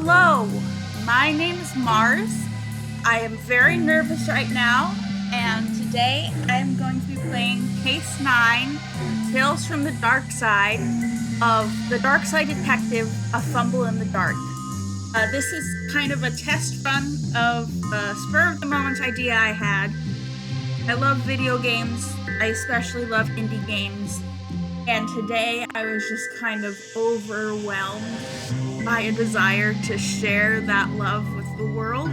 Hello, my name is Mars. I am very nervous right now, and today I am going to be playing Case 9, Tales from the Darkside of the Darkside Detective, A Fumble in the Dark. This is kind of a test run of a spur-of-the-moment idea I had. I love video games. I especially love indie games. And today I was just kind of overwhelmed by a desire to share that love with the world.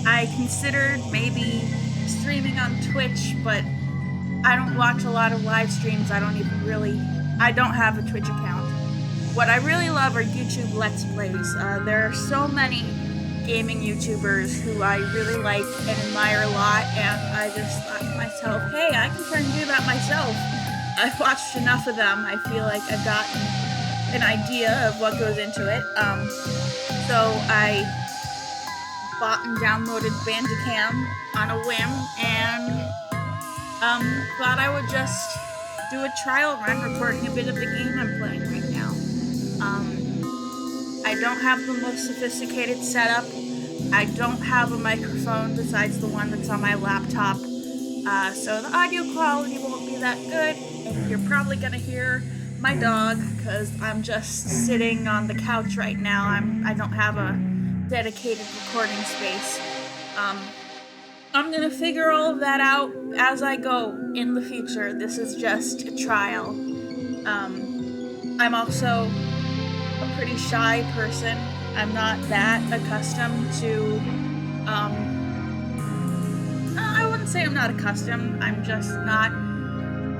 I considered maybe streaming on Twitch, but I don't watch a lot of live streams. I don't have a Twitch account. What I really love are YouTube Let's Plays. There are so many gaming YouTubers who I really like and admire a lot, and I just thought to myself, hey, I can try and do that myself. I've watched enough of them. I feel like I've gotten an idea of what goes into it. So I bought and downloaded Bandicam on a whim, and thought I would just do a trial run recording a bit of the game I'm playing right now. I don't have the most sophisticated setup. I don't have a microphone besides the one that's on my laptop, so the audio quality won't be that good, and you're probably gonna hear my dog because I'm just sitting on the couch right now. I don't have a dedicated recording space. I'm gonna figure all of that out as I go in the future. This is just a trial. I'm also a pretty shy person. I'm not that accustomed to, I wouldn't say I'm not accustomed, I'm just not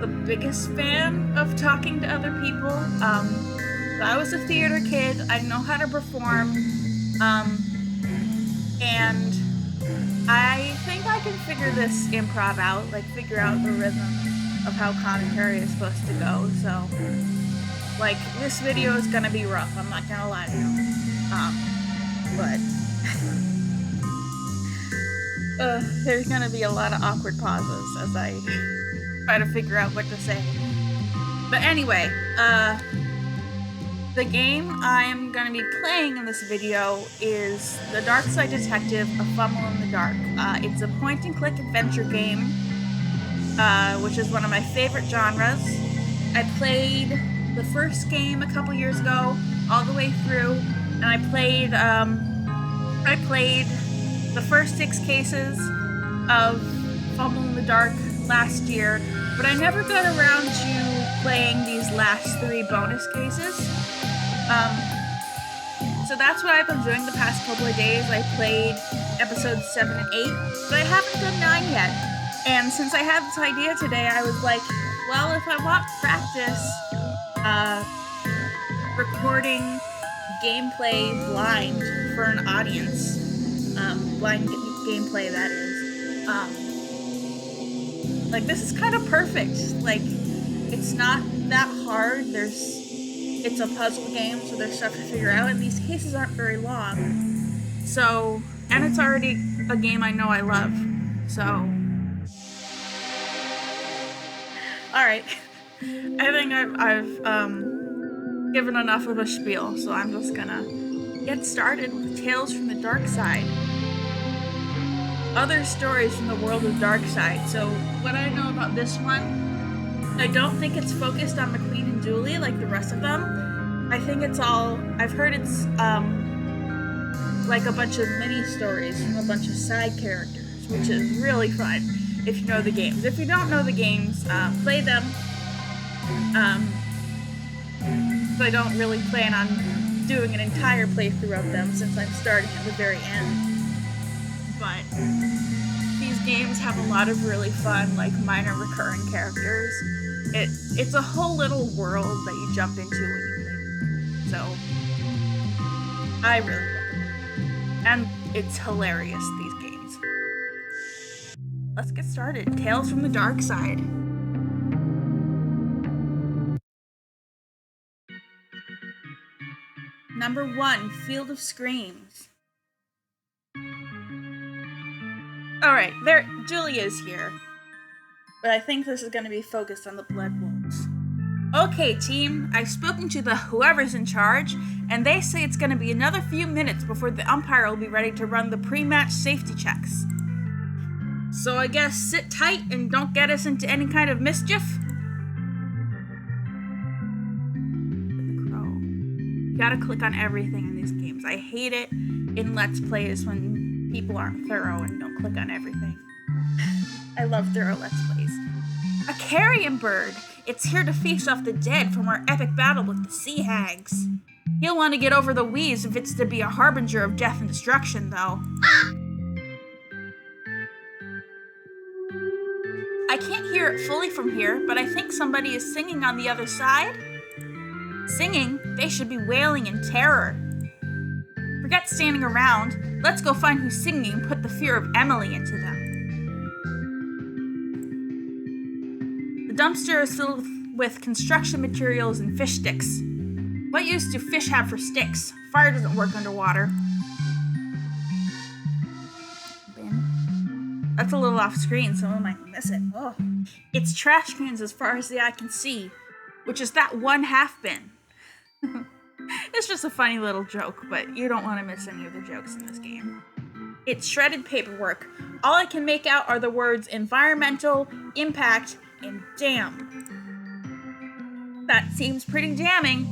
the biggest fan of talking to other people. So I was a theater kid, I know how to perform, and I think I can figure this improv out, figure out the rhythm of how commentary is supposed to go, so, this video is gonna be rough, I'm not gonna lie to you. But there's gonna be a lot of awkward pauses as I try to figure out what to say. But anyway, the game I'm gonna be playing in this video is the Darkside Detective, A Fumble in the Dark. It's a point-and-click adventure game, which is one of my favorite genres. I played the first game a couple years ago, all the way through, and I played the first 6 cases of Fumble in the Dark last year, but I never got around to playing these last 3 bonus cases. So that's what I've been doing the past couple of days. I played episodes 7 and 8, but I haven't done 9 yet. And since I had this idea today, I was like, well, if I want practice recording gameplay blind for an audience, blind gameplay that is, this is kind of perfect. It's not that hard. It's a puzzle game, so there's stuff to figure out, and these cases aren't very long. So, and it's already a game I know I love, so. Alright. I think I've given enough of a spiel, so I'm just gonna get started with Tales from the Darkside. Other stories from the world of Darkside. So what I know about this one, I don't think it's focused on McQueen and Julie like the rest of them. I think I've heard it's a bunch of mini stories from a bunch of side characters, which is really fun if you know the games. If you don't know the games, play them. So I don't really plan on doing an entire playthrough of them since I'm starting at the very end. But these games have a lot of really fun, minor recurring characters. It's a whole little world that you jump into when you play. So I really love it. And it's hilarious, these games. Let's get started. Tales from the Darkside. Number 1, Field of Screams. Alright, Julie is here. But I think this is going to be focused on the Blood Wolves. Okay, team, I've spoken to the whoever's in charge, and they say it's going to be another few minutes before the umpire will be ready to run the pre-match safety checks. So I guess sit tight and don't get us into any kind of mischief? You gotta click on everything in these games. I hate it in Let's Plays when people aren't thorough and don't click on everything. I love thorough Let's Plays. A carrion bird! It's here to feast off the dead from our epic battle with the sea hags. He'll want to get over the wheeze if it's to be a harbinger of death and destruction, though. I can't hear it fully from here, but I think somebody is singing on the other side. Singing? They should be wailing in terror. Forget standing around. Let's go find who's singing and put the fear of Emily into them. The dumpster is filled with construction materials and fish sticks. What use do fish have for sticks? Fire doesn't work underwater. That's a little off screen, someone might miss it. Oh. It's trash cans as far as the eye can see, which is that one half bin. It's just a funny little joke, but you don't want to miss any of the jokes in this game. It's shredded paperwork. All I can make out are the words environmental, impact, and damn. That seems pretty damning.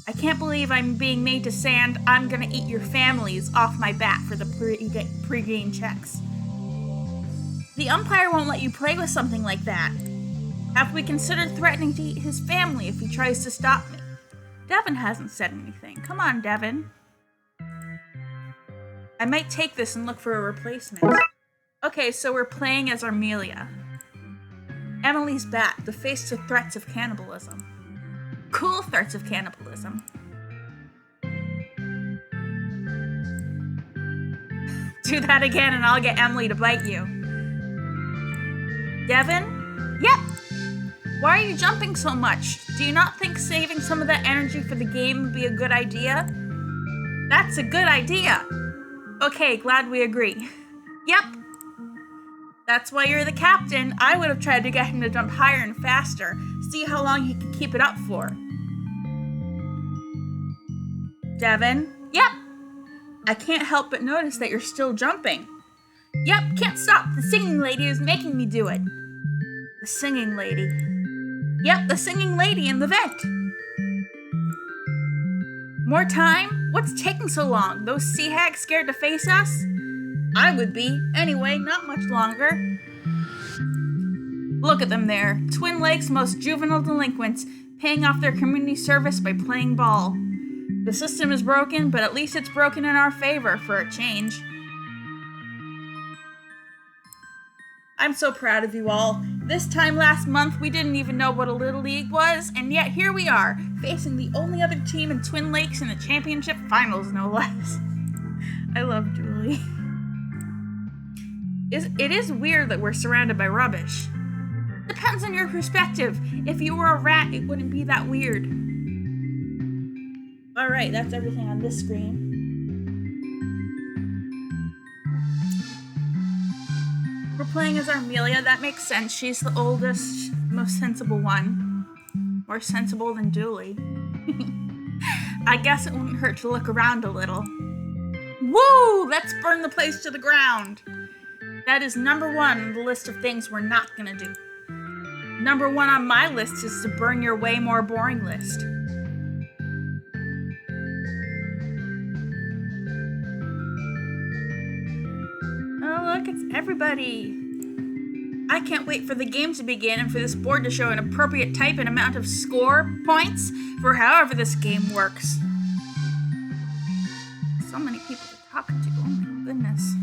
I can't believe I'm being made to sand "I'm gonna eat your families" off my bat for the pre-game checks. The umpire won't let you play with something like that. Have we considered threatening to eat his family if he tries to stop me? Devin hasn't said anything. Come on, Devin. I might take this and look for a replacement. Okay, so we're playing as Armelia. Emily's bat, the face to threats of cannibalism. Cool threats of cannibalism. Do that again and I'll get Emily to bite you. Devin? Yep! Why are you jumping so much? Do you not think saving some of that energy for the game would be a good idea? That's a good idea! Okay, glad we agree. Yep! That's why you're the captain. I would have tried to get him to jump higher and faster. See how long he can keep it up for. Devin? Yep! I can't help but notice that you're still jumping. Yep, can't stop. The singing lady is making me do it. The singing lady. Yep, the singing lady in the vent. More time? What's taking so long? Those sea hags scared to face us? I would be. Anyway, not much longer. Look at them there. Twin Lakes' most juvenile delinquents, paying off their community service by playing ball. The system is broken, but at least it's broken in our favor for a change. I'm so proud of you all. This time last month, we didn't even know what a Little League was, and yet here we are, facing the only other team in Twin Lakes in the championship finals, no less. I love Julie. It is weird that we're surrounded by rubbish. Depends on your perspective. If you were a rat, it wouldn't be that weird. Alright, that's everything on this screen. We're playing as Armelia. That makes sense. She's the oldest, most sensible one. More sensible than Dooley. I guess it wouldn't hurt to look around a little. Woo! Let's burn the place to the ground. That is number 1 on the list of things we're not gonna do. Number 1 on my list is to burn your way more boring list. Oh, look, it's everybody. I can't wait for the game to begin and for this board to show an appropriate type and amount of score points for however this game works. So many people to talk to. Oh my goodness.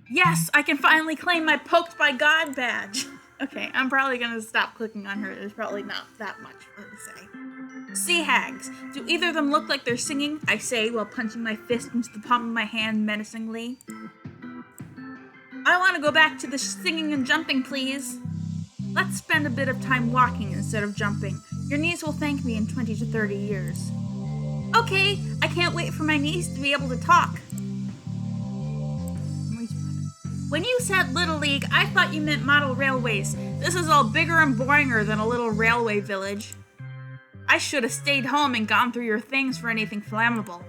Yes, I can finally claim my Poked by God badge. Okay, I'm probably gonna stop clicking on her. There's probably not that much for her to say. Sea hags. Do either of them look like they're singing? I say while punching my fist into the palm of my hand menacingly. I want to go back to the singing and jumping, please. Let's spend a bit of time walking instead of jumping. Your knees will thank me in 20 to 30 years. Okay, I can't wait for my knees to be able to talk. When you said Little League, I thought you meant model railways. This is all bigger and boringer than a little railway village. I should have stayed home and gone through your things for anything flammable.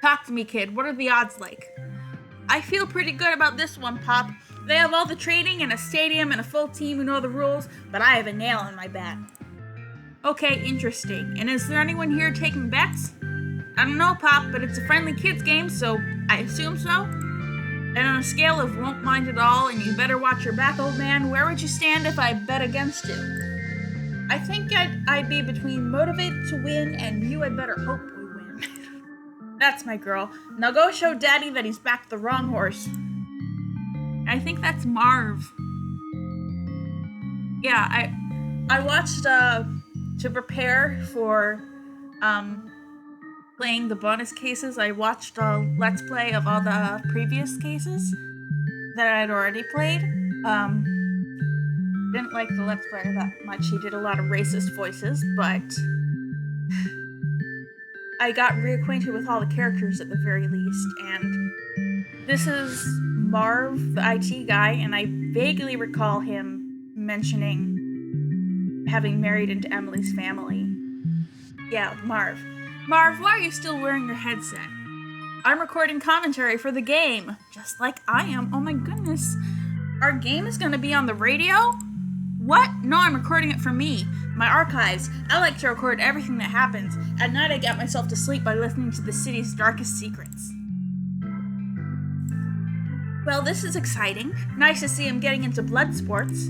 Talk to me, kid. What are the odds like? I feel pretty good about this one, Pop. They have all the training and a stadium and a full team who know the rules, but I have a nail in my bat. Okay, interesting. And is there anyone here taking bets? I don't know, Pop, but it's a friendly kids game, so I assume so. And on a scale of won't mind at all and you better watch your back, old man, where would you stand if I bet against you? I think I'd be between motivated to win and you had better hope we win. That's my girl. Now go show Daddy that he's backed the wrong horse. I think that's Marv. Yeah, I watched to prepare for playing the bonus cases. I watched a Let's Play of all the previous cases that I had already played. Didn't like the Let's Player that much. He did a lot of racist voices, but I got reacquainted with all the characters at the very least, and this is Marv, the IT guy, and I vaguely recall him mentioning having married into Emily's family. Yeah, Marv. Marv, why are you still wearing your headset? I'm recording commentary for the game, just like I am. Oh my goodness. Our game is gonna be on the radio? What? No, I'm recording it for me. My archives. I like to record everything that happens. At night I get myself to sleep by listening to the city's darkest secrets. Well, this is exciting. Nice to see him getting into blood sports.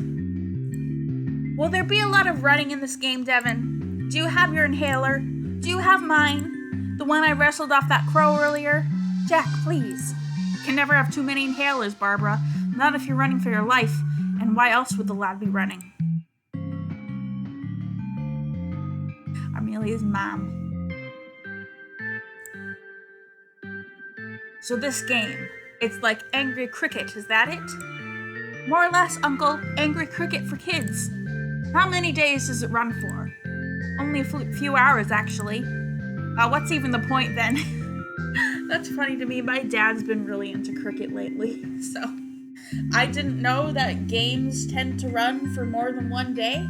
Will there be a lot of running in this game, Devin? Do you have your inhaler? Do you have mine? The one I wrestled off that crow earlier? Jack, please. You can never have too many inhalers, Barbara. Not if you're running for your life. And why else would the lad be running? Amelia's mom. So this game, it's like Angry Cricket, is that it? More or less, Uncle, Angry Cricket for kids. How many days does it run for? Only a few hours, actually. What's even the point, then? That's funny to me. My dad's been really into cricket lately, so I didn't know that games tend to run for more than one day.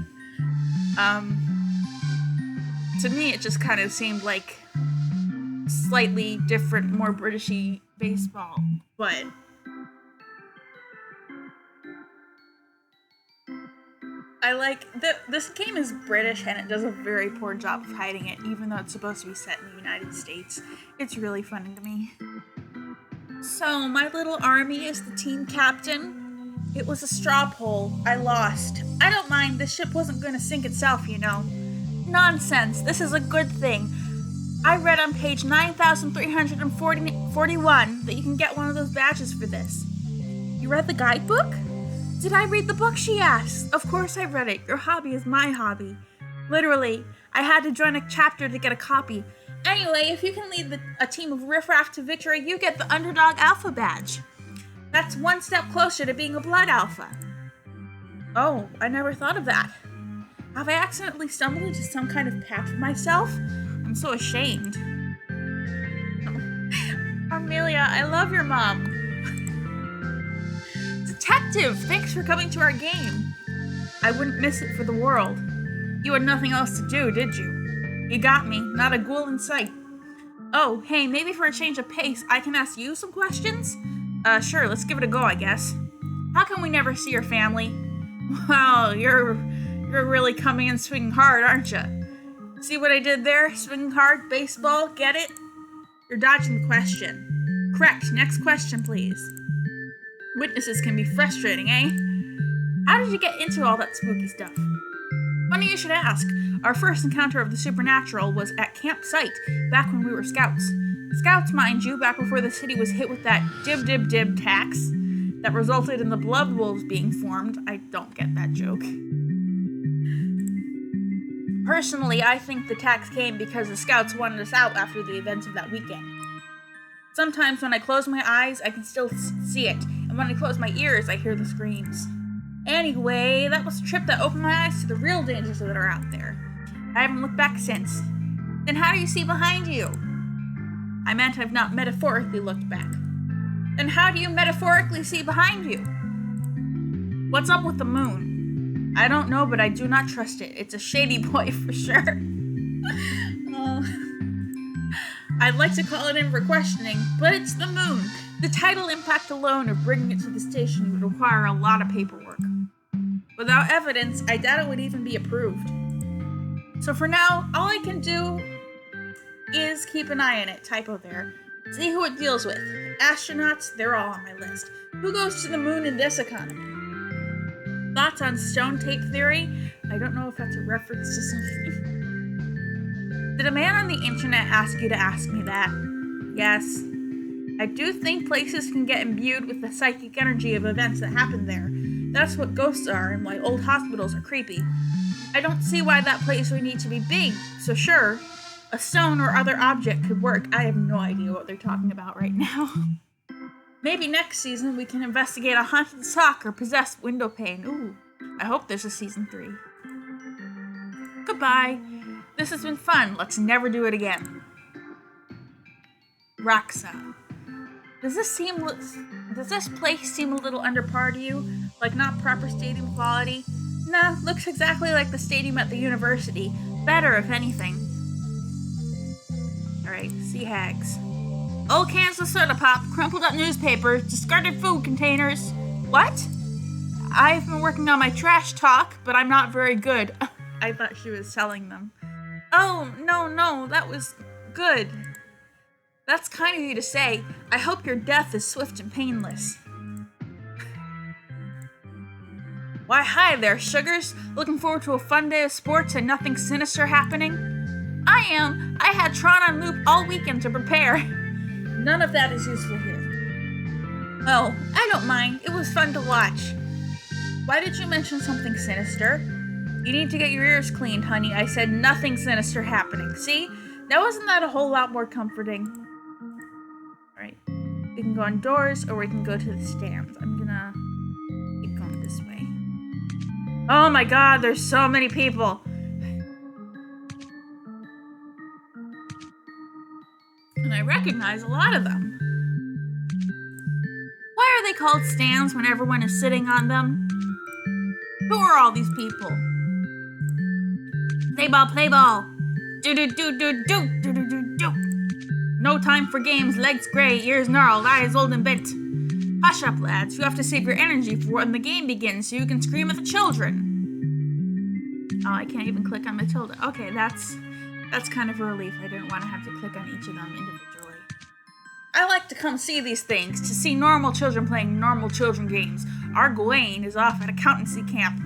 To me, it just kind of seemed like slightly different, more Britishy baseball, but I like that this game is British and it does a very poor job of hiding it, even though it's supposed to be set in the United States. It's really funny to me. So, my little army is the team captain. It was a straw poll. I lost. I don't mind. The ship wasn't going to sink itself, you know. Nonsense. This is a good thing. I read on page 9,341 that you can get one of those badges for this. You read the guidebook? Did I read the book, she asked. Of course I read it. Your hobby is my hobby. Literally, I had to join a chapter to get a copy. Anyway, if you can lead a team of riffraff to victory, you get the Underdog Alpha badge. That's one step closer to being a Blood Alpha. Oh, I never thought of that. Have I accidentally stumbled into some kind of path for myself? I'm so ashamed. Oh. Amelia, I love your mom. Detective, thanks for coming to our game. I wouldn't miss it for the world. You had nothing else to do, did you? You got me, not a ghoul in sight. Oh, hey, maybe for a change of pace, I can ask you some questions? Sure, let's give it a go, I guess. How come we never see your family? Wow, you're really coming in swinging hard, aren't you? See what I did there? Swinging hard, baseball, get it? You're dodging the question. Correct, next question, please. Witnesses can be frustrating, eh? How did you get into all that spooky stuff? Funny you should ask. Our first encounter of the supernatural was at Camp Site, back when we were scouts. Scouts, mind you, back before the city was hit with that dib tax that resulted in the Blood Wolves being formed. I don't get that joke. Personally, I think the tax came because the scouts wanted us out after the events of that weekend. Sometimes when I close my eyes, I can still see it, and when I close my ears, I hear the screams. Anyway, that was a trip that opened my eyes to the real dangers that are out there. I haven't looked back since. Then how do you see behind you? I meant I've not metaphorically looked back. Then how do you metaphorically see behind you? What's up with the moon? I don't know, but I do not trust it. It's a shady boy for sure. I'd like to call it in for questioning, but it's the moon. The tidal impact alone of bringing it to the station would require a lot of paperwork. Without evidence, I doubt it would even be approved. So for now, all I can do is keep an eye on it, typo there. See who it deals with. Astronauts, they're all on my list. Who goes to the moon in this economy? Thoughts on stone tape theory? I don't know if that's a reference to something. Did a man on the internet ask you to ask me that? Yes. I do think places can get imbued with the psychic energy of events that happen there. That's what ghosts are and why old hospitals are creepy. I don't see why that place would need to be big, so sure, a stone or other object could work. I have no idea what they're talking about right now. Maybe next season we can investigate a haunted sock or possessed window pane. Ooh, I hope there's a season 3. Goodbye. This has been fun. Let's never do it again. Roxa. Does this place seem a little under par to you? Like not proper stadium quality? Nah, looks exactly like the stadium at the university. Better, if anything. Alright, sea hags. Old cans of soda pop, crumpled up newspapers, discarded food containers. What? I've been working on my trash talk, but I'm not very good. I thought she was selling them. Oh, no, that was good. That's kind of you to say. I hope your death is swift and painless. Why, hi there, sugars. Looking forward to a fun day of sports and nothing sinister happening? I am. I had Tron on loop all weekend to prepare. None of that is useful here. Oh, I don't mind. It was fun to watch. Why did you mention something sinister? You need to get your ears cleaned, honey. I said nothing sinister happening. See? Now wasn't that a whole lot more comforting? Alright. We can go indoors or we can go to the stands. I'm gonna keep going this way. Oh my god, there's so many people. And I recognize a lot of them. Why are they called stands when everyone is sitting on them? Who are all these people? Play ball. Do. No time for games, legs gray, ears gnarled, eyes old and bent. Hush up, lads. You have to save your energy for when the game begins so you can scream at the children. Oh, I can't even click on Matilda. Okay, that's kind of a relief. I didn't want to have to click on each of them individually. I like to come see these things, to see normal children playing normal children games. Our Gawain is off at accountancy camp.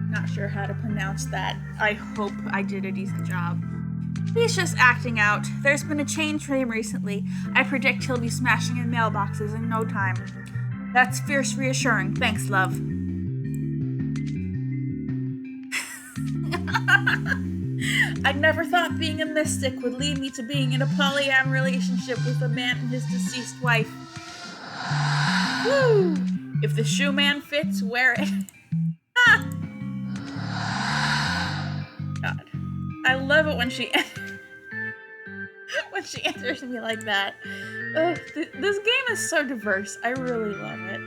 Not sure how to pronounce that. I hope I did a decent job. He's just acting out. There's been a change for him recently. I predict he'll be smashing in mailboxes in no time. That's fierce reassuring. Thanks, love. I never thought being a mystic would lead me to being in a polyam relationship with a man and his deceased wife. Woo! If the shoe man fits, wear it. God. I love it when she enters me like that. Ugh, this game is so diverse. I really love it.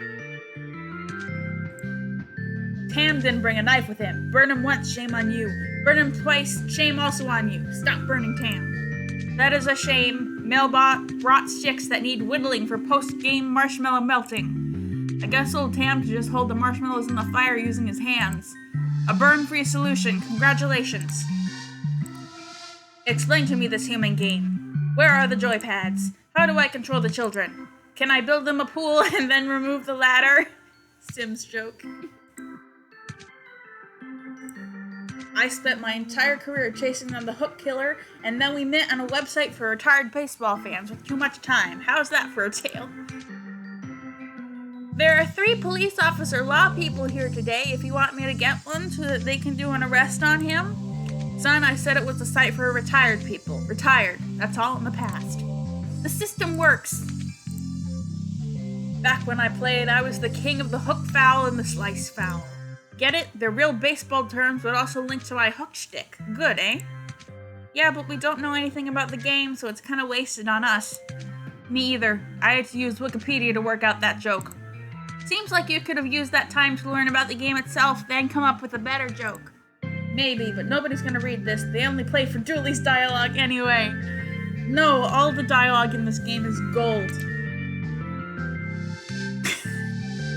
Tam didn't bring a knife with him. Burn him once, shame on you. Burn him twice, shame also on you. Stop burning Tam. That is a shame. Mailbot brought sticks that need whittling for post-game marshmallow melting. I guess old Tam could just hold the marshmallows in the fire using his hands. A burn-free solution. Congratulations. Explain to me this human game. Where are the joypads? How do I control the children? Can I build them a pool and then remove the ladder? Sims joke. I spent my entire career chasing down the hook killer, and then we met on a website for retired baseball fans with too much time. How's that for a tale? There are 3 police officer law people here today if you want me to get one so that they can do an arrest on him. Son, I said it was a site for retired people. Retired. That's all in the past. The system works. Back when I played, I was the king of the hook foul and the slice foul. Get it? They're real baseball terms, but also linked to my hook shtick. Good, eh? Yeah, but we don't know anything about the game, so it's kind of wasted on us. Me either. I had to use Wikipedia to work out that joke. Seems like you could have used that time to learn about the game itself, then come up with a better joke. Maybe, but nobody's gonna read this. They only play for Dooley's dialogue anyway. No, all the dialogue in this game is gold.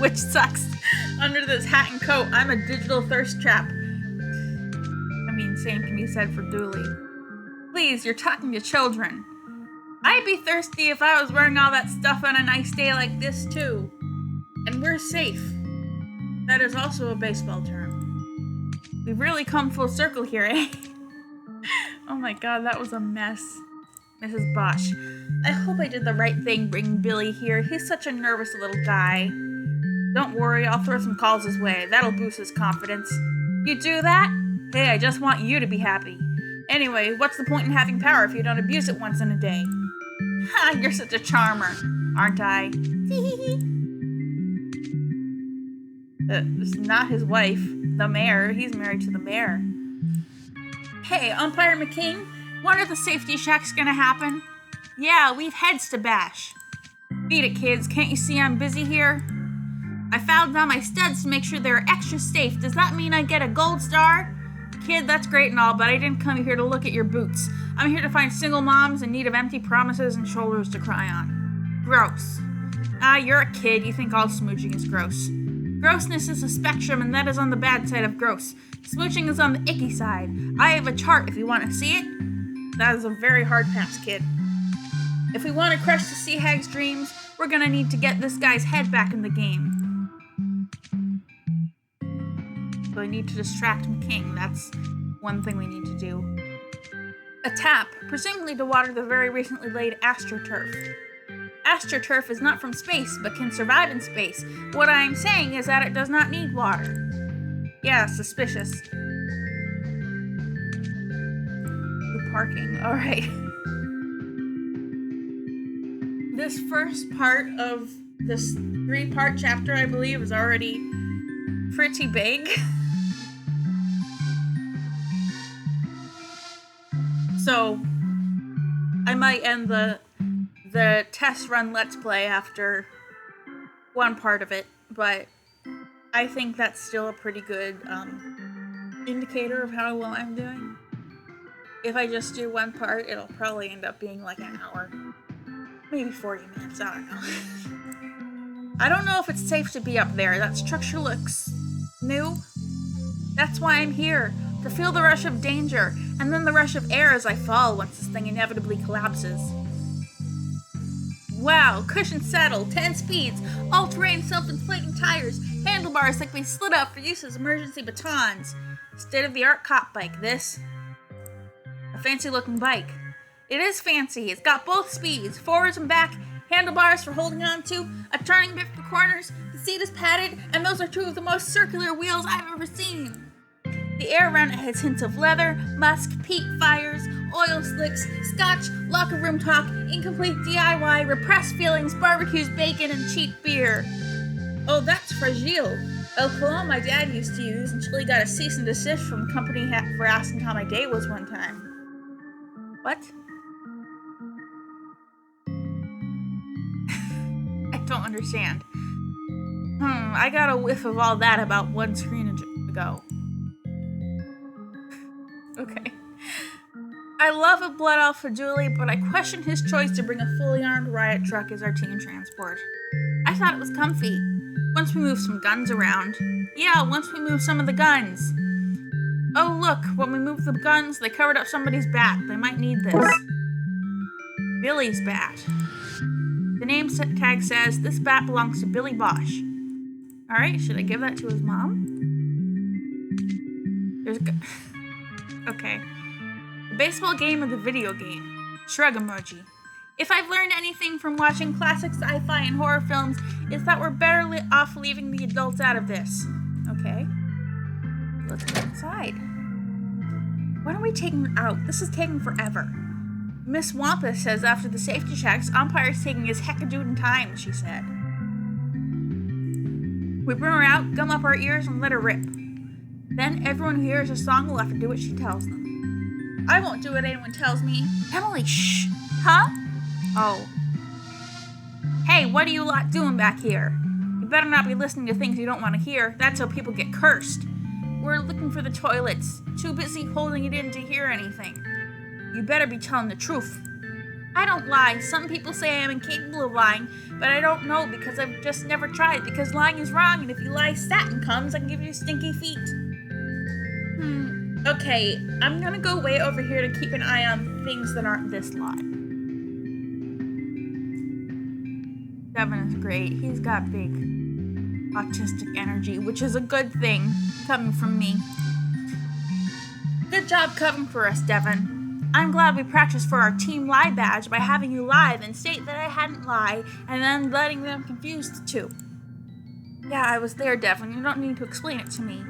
Which sucks. Under this hat and coat, I'm a digital thirst trap. I mean, same can be said for Dooley. Please, you're talking to children. I'd be thirsty if I was wearing all that stuff on a nice day like this, too. And we're safe. That is also a baseball term. We've really come full circle here, eh? Oh my god, that was a mess. Mrs. Bosch. I hope I did the right thing bringing Billy here. He's such a nervous little guy. Don't worry, I'll throw some calls his way. That'll boost his confidence. You do that? Hey, I just want you to be happy. Anyway, what's the point in having power if you don't abuse it once in a day? Ha, you're such a charmer, aren't I? This is not his wife, the mayor. He's married to the mayor. Hey, Umpire McKing, when are the safety checks gonna happen? Yeah, we've heads to bash. Beat it, kids. Can't you see I'm busy here? I fouled down my studs to make sure they're extra safe. Does that mean I get a gold star? Kid, that's great and all, but I didn't come here to look at your boots. I'm here to find single moms in need of empty promises and shoulders to cry on. Gross. Ah, you're a kid. You think all smooching is gross. Grossness is a spectrum, and that is on the bad side of gross. Smooching is on the icky side. I have a chart if you want to see it. That is a very hard pass, kid. If we want to crush the Sea Hag's dreams, we're gonna need to get this guy's head back in the game. So I need to distract McKing. That's one thing we need to do. A tap, presumably to water the very recently laid AstroTurf. AstroTurf is not from space, but can survive in space. What I am saying is that it does not need water. Yeah, suspicious. The parking, alright. This first part of this 3-part chapter, I believe, is already pretty big. So, I might end the test run Let's Play after one part of it, but I think that's still a pretty good indicator of how well I'm doing. If I just do one part, it'll probably end up being like an hour. Maybe 40 minutes, I don't know. I don't know if it's safe to be up there. That structure looks new. That's why I'm here, to feel the rush of danger, and then the rush of air as I fall once this thing inevitably collapses. Wow, cushion saddle, 10 speeds, all-terrain self-inflating tires, handlebars like they slid up for use as emergency batons. State-of-the-art cop bike, this. A fancy-looking bike. It is fancy. It's got both speeds, forwards and back, handlebars for holding on to, a turning bit for corners, the seat is padded, and those are two of the most circular wheels I've ever seen. The air around it has hints of leather, musk, peat fires, oil slicks, scotch, locker room talk, incomplete DIY, repressed feelings, barbecues, bacon, and cheap beer. Oh, that's Fragile. El Cologne my dad used to use until he got a cease and desist from the company for asking how my day was one time. What? I don't understand. I got a whiff of all that about one screen ago. Okay. I love a blood elf for Julie, but I question his choice to bring a fully armed riot truck as our team transport. I thought it was comfy. Once we move some guns around. Yeah, once we move some of the guns. Oh look, when we moved the guns, they covered up somebody's bat. They might need this. Billy's bat. The name tag says, this bat belongs to Billy Bosch. Alright, should I give that to his mom? There's a okay. The baseball game or the video game? Shrug emoji. If I've learned anything from watching classic sci-fi and horror films, it's that we're better off leaving the adults out of this. Okay. Let's go inside. When are we taking out? This is taking forever. Miss Wampus says after the safety checks, umpire's taking his heckadootin' time, she said. We bring her out, gum up our ears, and let her rip. Then everyone who hears a song will have to do what she tells them. I won't do what anyone tells me. Emily, shh! Huh? Oh. Hey, what are you lot doing back here? You better not be listening to things you don't want to hear. That's how people get cursed. We're looking for the toilets. Too busy holding it in to hear anything. You better be telling the truth. I don't lie. Some people say I'm incapable of lying, but I don't know because I've just never tried. Because lying is wrong, and if you lie, Satan comes and give you stinky feet. Okay, I'm gonna go way over here to keep an eye on things that aren't this lie. Devin is great. He's got big autistic energy, which is a good thing coming from me. Good job covering for us, Devin. I'm glad we practiced for our team lie badge by having you lie, then state that I hadn't lied, and then letting them confuse the two. Yeah, I was there, Devin. You don't need to explain it to me.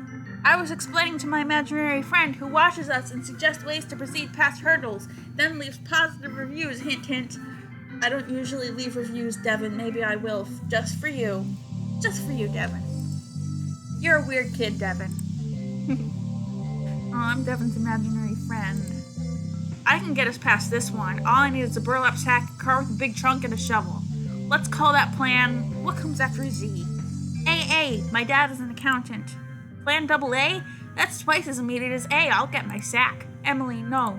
I was explaining to my imaginary friend who watches us and suggests ways to proceed past hurdles, then leaves positive reviews, hint, hint. I don't usually leave reviews, Devin. Maybe I will, just for you. Just for you, Devin. You're a weird kid, Devin. Oh, I'm Devin's imaginary friend. I can get us past this one. All I need is a burlap sack, a car with a big trunk, and a shovel. Let's call that plan... What comes after Z? AA. My dad is an accountant. Plan double A? That's twice as immediate as A. I'll get my sack. Emily, no.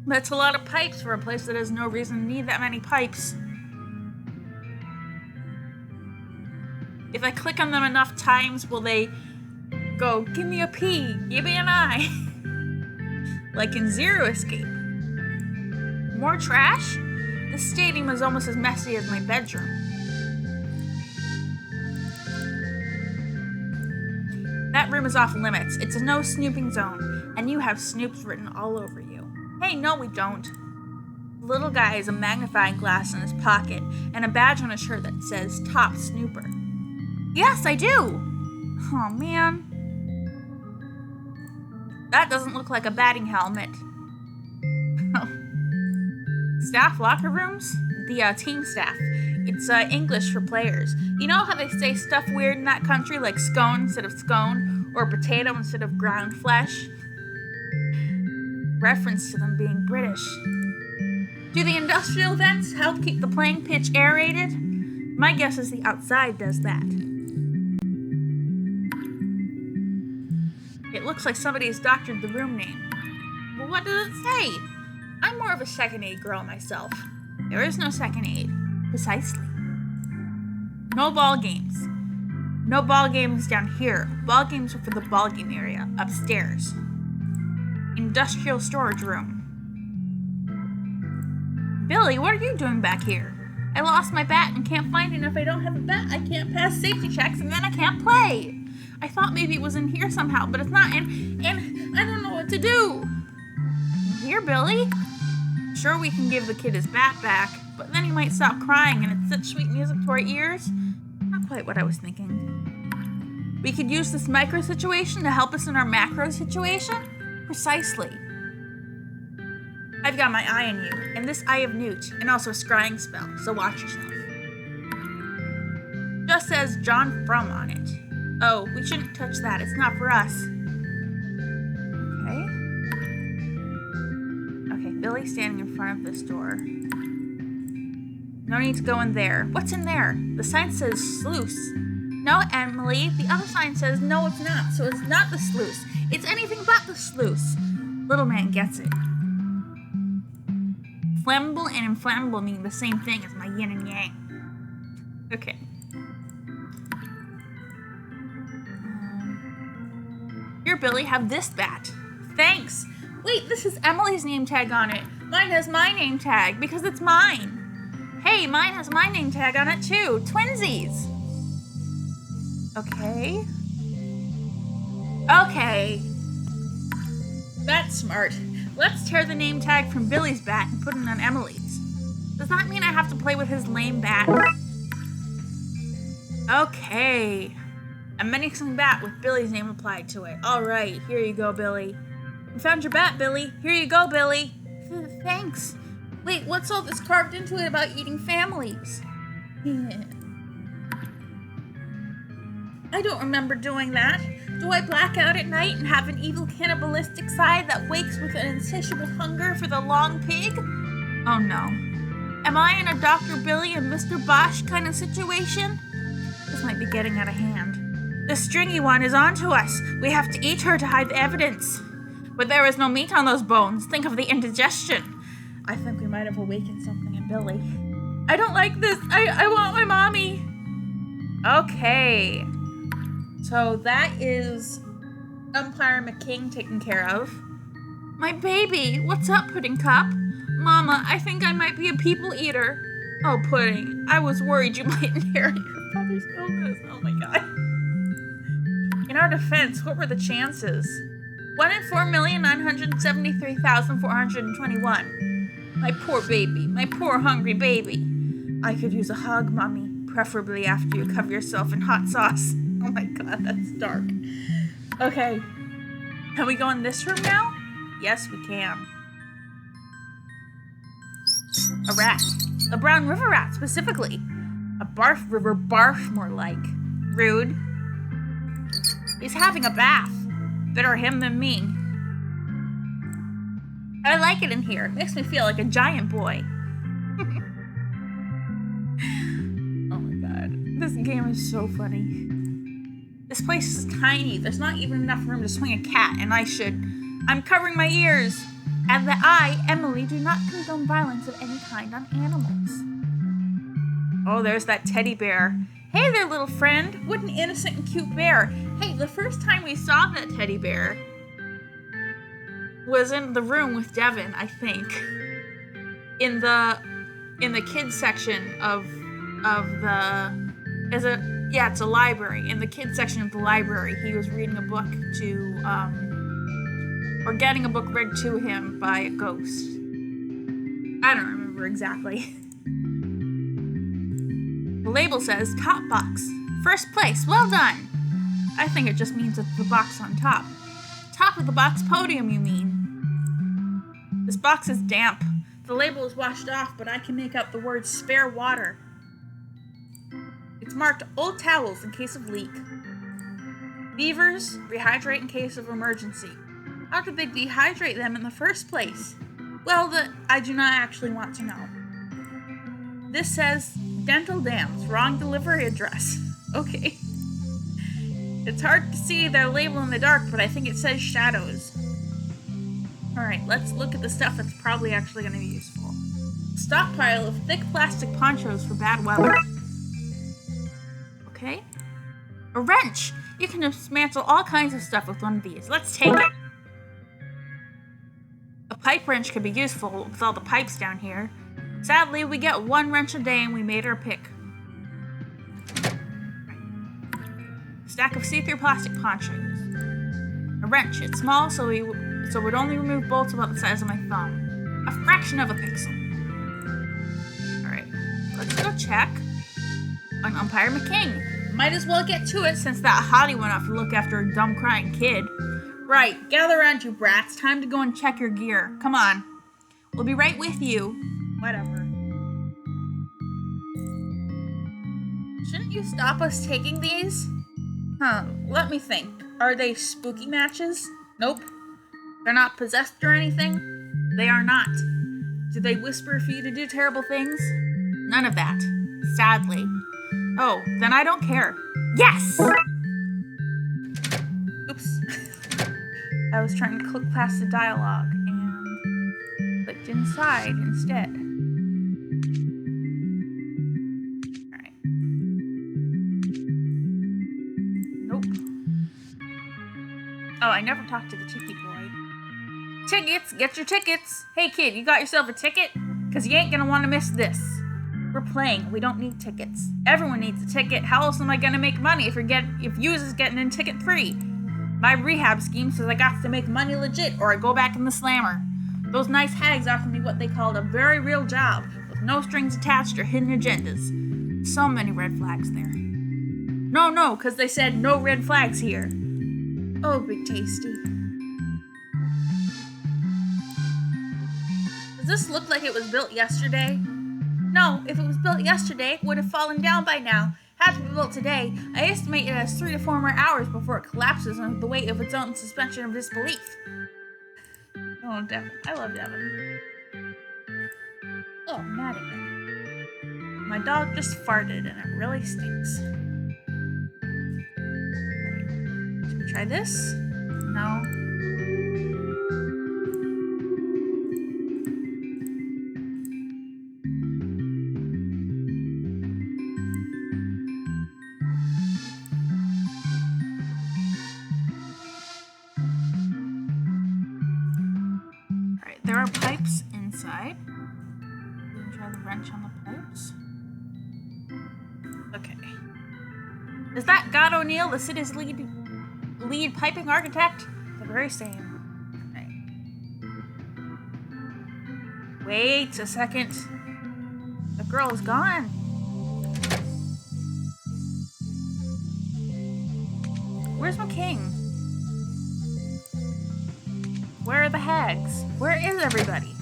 That's a lot of pipes for a place that has no reason to need that many pipes. If I click on them enough times, will they go, give me a P, give me an I? Like in Zero Escape. More trash? This stadium is almost as messy as my bedroom. That room is off limits. It's a no snooping zone, and you have Snoops written all over you. Hey, no we don't. The little guy has a magnifying glass in his pocket, and a badge on his shirt that says Top Snooper. Yes, I do! Oh, man. That doesn't look like a batting helmet. Staff locker rooms? The team staff. It's English for players. You know how they say stuff weird in that country, like scone instead of scone, or potato instead of ground flesh? Reference to them being British. Do the industrial vents help keep the playing pitch aerated? My guess is the outside does that. It looks like somebody's doctored the room name. Well, what does it say? I'm more of a second aid girl myself. There is no second aid. Precisely. No ball games. No ball games down here. Ball games are for the ball game area, upstairs. Industrial storage room. Billy, what are you doing back here? I lost my bat and can't find it. And if I don't have a bat, I can't pass safety checks and then I can't play. I thought maybe it was in here somehow, but it's not, and I don't know what to do. Here, Billy. Sure, we can give the kid his bat back, but then he might stop crying and it's such sweet music to our ears. Not quite what I was thinking. We could use this micro situation to help us in our macro situation? Precisely. I've got my eye on you, and this Eye of Newt, and also a scrying spell, so watch yourself. Just says John Frum on it. Oh, we shouldn't touch that. It's not for us. Okay. Okay, Billy's standing in front of this door. No need to go in there. What's in there? The sign says sluice. No, Emily. The other sign says no, it's not. So it's not the sluice. It's anything but the sluice. Little man gets it. Flammable and inflammable mean the same thing as my yin and yang. Okay. Here, Billy, have this bat. Thanks. Wait, this has Emily's name tag on it. Mine has my name tag because it's mine. Hey, mine has my name tag on it too. Twinsies. Okay. Okay. That's smart. Let's tear the name tag from Billy's bat and put it on Emily's. Does that mean I have to play with his lame bat? Okay. A menacing bat with Billy's name applied to it. Alright, here you go, Billy. I found your bat, Billy. Here you go, Billy. Thanks. Wait, what's all this carved into it about eating families? I don't remember doing that. Do I black out at night and have an evil cannibalistic side that wakes with an insatiable hunger for the long pig? Oh no. Am I in a Dr. Billy and Mr. Bosch kind of situation? This might be getting out of hand. The stringy one is onto us. We have to eat her to hide the evidence. But there is no meat on those bones. Think of the indigestion. I think we might have awakened something in Billy. I don't like this. I want my mommy. Okay. So that is Umpire McKing taken care of. My baby. What's up, Pudding Cup? Mama, I think I might be a people eater. Oh, Pudding. I was worried you might inherit your father's illness. Oh my god. In our defense, what were the chances? 1 in 4,973,421. My poor baby. My poor hungry baby. I could use a hug, Mommy. Preferably after you cover yourself in hot sauce. Oh my god, that's dark. Okay. Can we go in this room now? Yes, we can. A rat. A brown river rat, specifically. A barf river barf, more like. Rude. He's having a bath. Better him than me. I like it in here. It makes me feel like a giant boy. Oh my god. This game is so funny. This place is tiny. There's not even enough room to swing a cat, and I'm covering my ears. And that I, Emily, do not condone violence of any kind on animals. Oh, there's that teddy bear. Hey there, little friend. What an innocent and cute bear. Hey, the first time we saw that teddy bear was in the room with Devin, I think. In the kids section of the it's a library. In the kids section of the library, he was reading a book or getting a book read to him by a ghost. I don't remember exactly. The label says top box. First place, well done. I think it just means it's the box on top. Top of the box podium, you mean. This box is damp. The label is washed off, but I can make out the words spare water. It's marked old towels in case of leak. Beavers, rehydrate in case of emergency. How did they dehydrate them in the first place? Well, I do not actually want to know. This says dental dams, wrong delivery address. Okay. It's hard to see their label in the dark, but I think it says shadows. Alright, let's look at the stuff that's probably actually going to be useful. Stockpile of thick plastic ponchos for bad weather. Okay. A wrench! You can dismantle all kinds of stuff with one of these. Let's take it. A pipe wrench could be useful with all the pipes down here. Sadly, we get one wrench a day and we made our pick. Stack of see-through plastic ponchos. A wrench. It's small, so it would only remove bolts about the size of my thumb. A fraction of a pixel. Alright, let's go check on Umpire McKing. Might as well get to it since that hottie went off to look after a dumb crying kid. Right, gather around you brats. Time to go and check your gear. Come on. We'll be right with you. Whatever. Shouldn't you stop us taking these? Let me think. Are they spooky matches? Nope. They're not possessed or anything? They are not. Do they whisper for you to do terrible things? None of that. Sadly. Oh, then I don't care. Yes! Oops. I was trying to click past the dialogue and clicked inside instead. Alright. Nope. Oh, I never talked to the ticket boy. Tickets! Get your tickets! Hey kid, you got yourself a ticket? Cause you ain't gonna want to miss this. We're playing. We don't need tickets. Everyone needs a ticket. How else am I gonna make money if yous is getting in ticket free? My rehab scheme says I got to make money legit or I go back in the slammer. Those nice hags offer me what they called a very real job with no strings attached or hidden agendas. So many red flags there. No, because they said no red flags here. Oh, Big Tasty. Does this look like it was built yesterday? No, if it was built yesterday, it would have fallen down by now. Had to be built today. I estimate it has 3 to 4 more hours before it collapses under the weight of its own suspension of disbelief. Oh, Devin. I love Devin. Oh, Madigan. My dog just farted and it really stinks. try this? No. Alright, there are pipes inside. You can try the wrench on the pipes. Okay. Is that God O'Neill, the city's lead piping architect? The very same. Right. Wait a second. The girl is gone. Where's my king? Where are the hags? Where is everybody?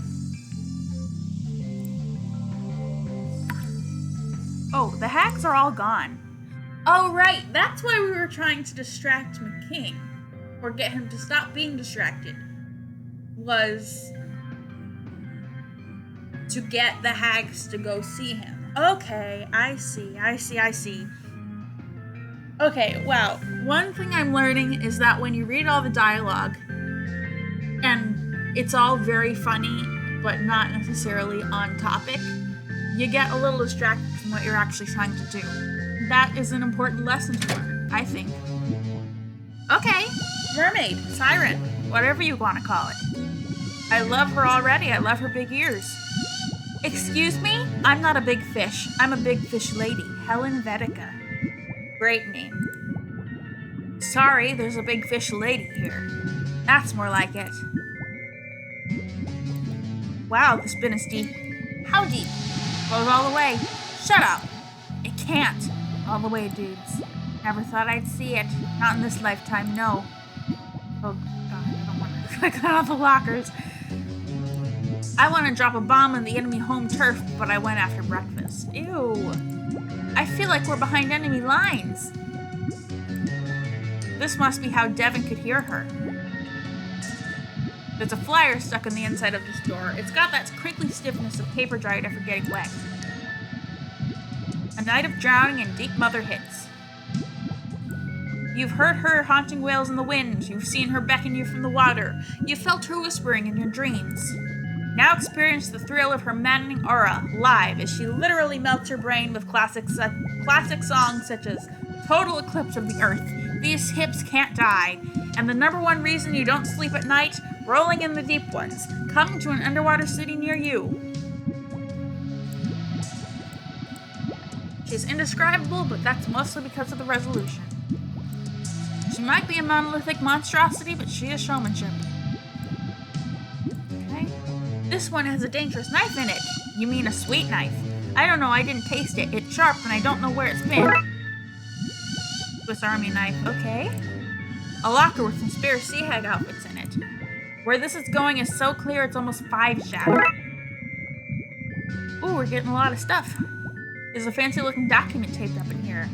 Oh, the hags are all gone. Oh, right. That's why we were trying to distract McKing. Or get him to stop being distracted. Was to get the hags to go see him. Okay, I see. Okay, wow. One thing I'm learning is that when you read all the dialogue, and it's all very funny, but not necessarily on topic, you get a little distracted from what you're actually trying to do. That is an important lesson to learn, I think. Okay, mermaid, siren, whatever you want to call it. I love her already. I love her big ears. Excuse me? I'm not a big fish. I'm a big fish lady. Helen Vedica. Great name. Sorry, there's a big fish lady here. That's more like it. Wow, this bin is deep. How deep? Goes all the way. Shut up. It can't. All the way, dudes. Never thought I'd see it. Not in this lifetime, no. Oh, God, I don't want to click on all the lockers. I want to drop a bomb on the enemy home turf, but I went after breakfast. Ew. I feel like we're behind enemy lines. This must be how Devin could hear her. There's a flyer stuck on the inside of this door. It's got that crinkly stiffness of paper dried after getting wet. A night of drowning and deep mother hits. You've heard her haunting wails in the wind. You've seen her beckon you from the water. You've felt her whispering in your dreams. Now experience the thrill of her maddening aura live as she literally melts your brain with classic songs such as Total Eclipse of the Earth, These Hips Can't Die, and the number one reason you don't sleep at night, Rolling in the Deep Ones, coming to an underwater city near you. She's indescribable, but that's mostly because of the resolution. She might be a monolithic monstrosity, but she is showmanship. Okay. This one has a dangerous knife in it. You mean a sweet knife? I don't know, I didn't taste it. It's sharp and I don't know where it's been. Swiss Army knife, okay. A locker with some spare sea hag outfits in it. Where this is going is so clear it's almost 5 shadow. Ooh, we're getting a lot of stuff. There's a fancy looking document taped up in here.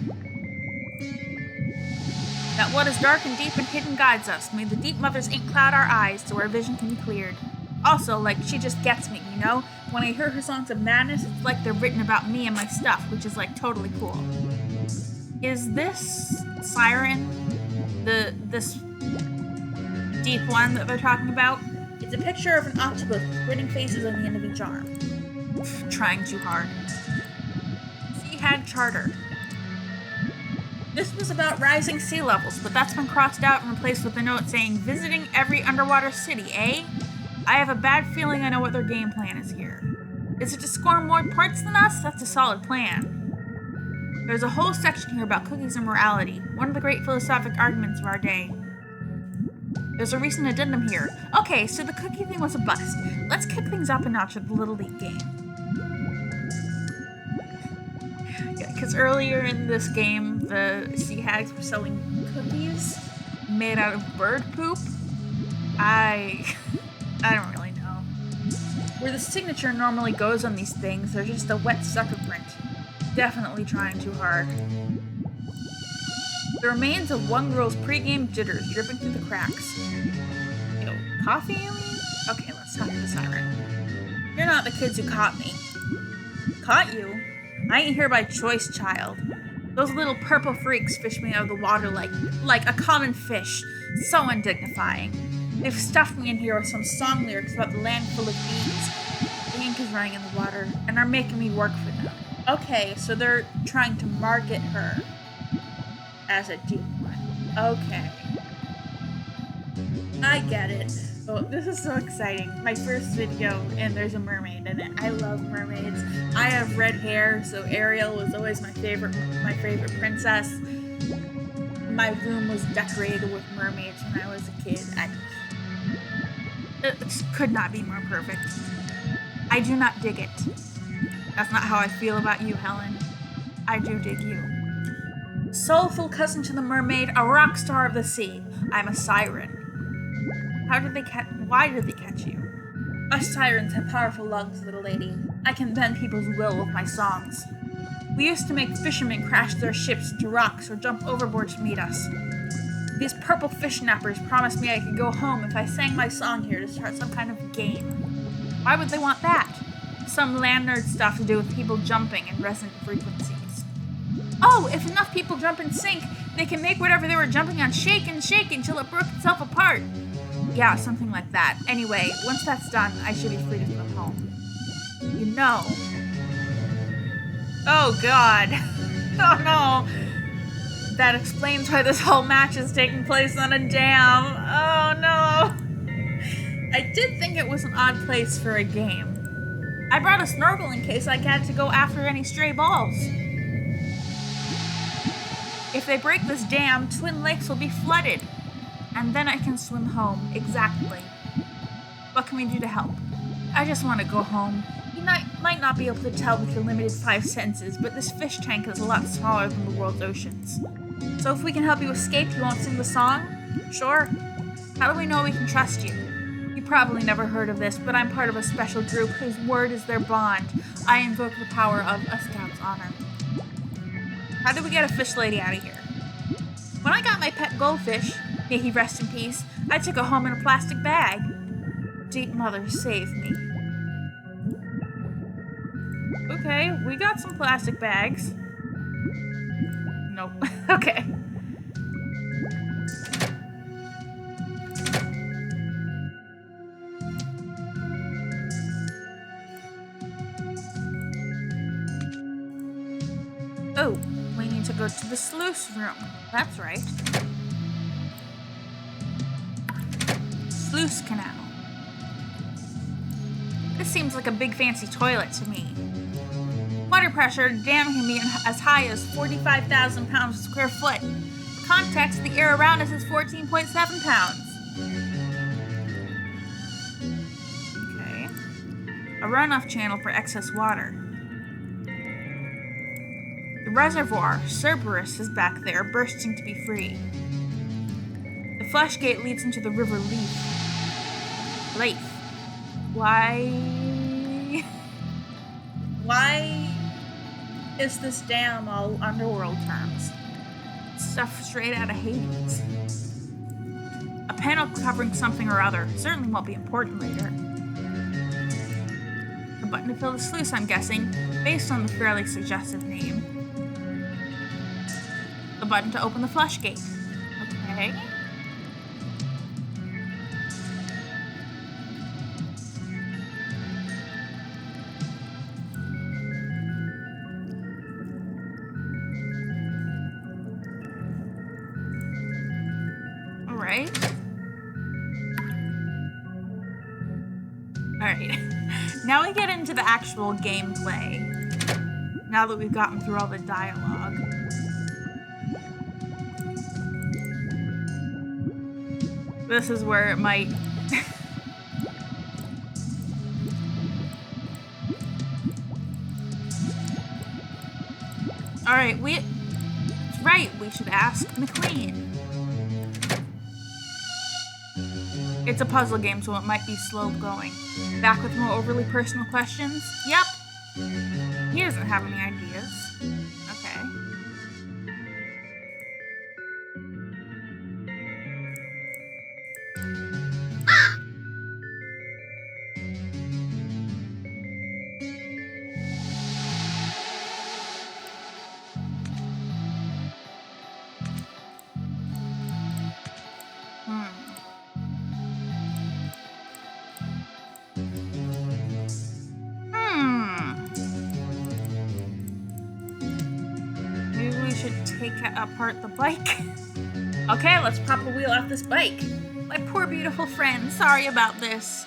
That what is dark and deep and hidden guides us. May the deep mother's ink cloud our eyes so our vision can be cleared. Also, like, she just gets me, you know? When I hear her songs of madness, it's like they're written about me and my stuff, which is, like, totally cool. Is this siren this deep one that they're talking about? It's a picture of an octopus with grinning faces on the end of each arm. Trying too hard. Sea Hag Charter. This was about rising sea levels, but that's been crossed out and replaced with a note saying, visiting every underwater city, eh? I have a bad feeling I know what their game plan is here. Is it to score more parts than us? That's a solid plan. There's a whole section here about cookies and morality, one of the great philosophic arguments of our day. There's a recent addendum here. Okay, so the cookie thing was a bust. Let's kick things up a notch with the Little League game. Yeah, because earlier in this game, the sea hags were selling cookies made out of bird poop. I don't really know. Where the signature normally goes on these things, they're just a wet sucker print. Definitely trying too hard. The remains of one girl's pregame jitters dripping through the cracks. Yo, coffee, you mean? Okay, let's talk to the siren. You're not the kids who caught me. Caught you? I ain't here by choice, child. Those little purple freaks fish me out of the water like a common fish. So undignifying. They've stuffed me in here with some song lyrics about the land full of bees. The ink is running in the water and are making me work for them. Okay, so they're trying to market her as a demon. Okay. I get it. So this is so exciting. My first video and there's a mermaid in it. I love mermaids. I have red hair, so Ariel was always my favorite princess. My room was decorated with mermaids when I was a kid. It could not be more perfect. I do not dig it. That's not how I feel about you, Helen. I do dig you. Soulful cousin to the mermaid, a rock star of the sea. I'm a siren. Why did they catch you? Us sirens have powerful lungs, little lady. I can bend people's will with my songs. We used to make fishermen crash their ships into rocks or jump overboard to meet us. These purple fish nappers promised me I could go home if I sang my song here to start some kind of game. Why would they want that? Some land nerd stuff to do with people jumping in resonant frequencies. Oh, if enough people jump and sink, they can make whatever they were jumping on shake and shake until it broke itself apart. Yeah, something like that. Anyway, once that's done, I should be free to come home. You know. Oh god. Oh no. That explains why this whole match is taking place on a dam. Oh no. I did think it was an odd place for a game. I brought a snorkel in case I had to go after any stray balls. If they break this dam, Twin Lakes will be flooded. And then I can swim home. Exactly. What can we do to help? I just want to go home. You might not be able to tell with your limited 5 senses, but this fish tank is a lot smaller than the world's oceans. So if we can help you escape, you won't sing the song? Sure. How do we know we can trust you? You probably never heard of this, but I'm part of a special group whose word is their bond. I invoke the power of a scout's honor. How did we get a fish lady out of here? When I got my pet goldfish, may he rest in peace, I took it home in a plastic bag. Deep Mother, save me. Okay, we got some plastic bags. Nope. Okay. Oh, we need to go to the sluice room. That's right. Sluice canal. This seems like a big fancy toilet to me. Water pressure dam can be as high as 45,000 pounds per square foot. For context, the air around us is 14.7 pounds. Okay. A runoff channel for excess water. The reservoir, Cerberus, is back there, bursting to be free. The flush gate leads into the river Leaf. Why is this dam all underworld terms? Stuff straight out of Hades. A panel covering something or other. Certainly won't be important later. A button to fill the sluice, I'm guessing, based on the fairly suggestive name. A button to open the flush gate. Okay. Alright. Now we get into the actual gameplay. Now that we've gotten through all the dialogue. This is where it might... Alright, That's right, we should ask McQueen. It's a puzzle game, so it might be slow going. Back with more overly personal questions? Yep. He doesn't have any ideas. Okay. take apart the bike. Okay, let's pop a wheel off this bike. My poor beautiful friend, sorry about this.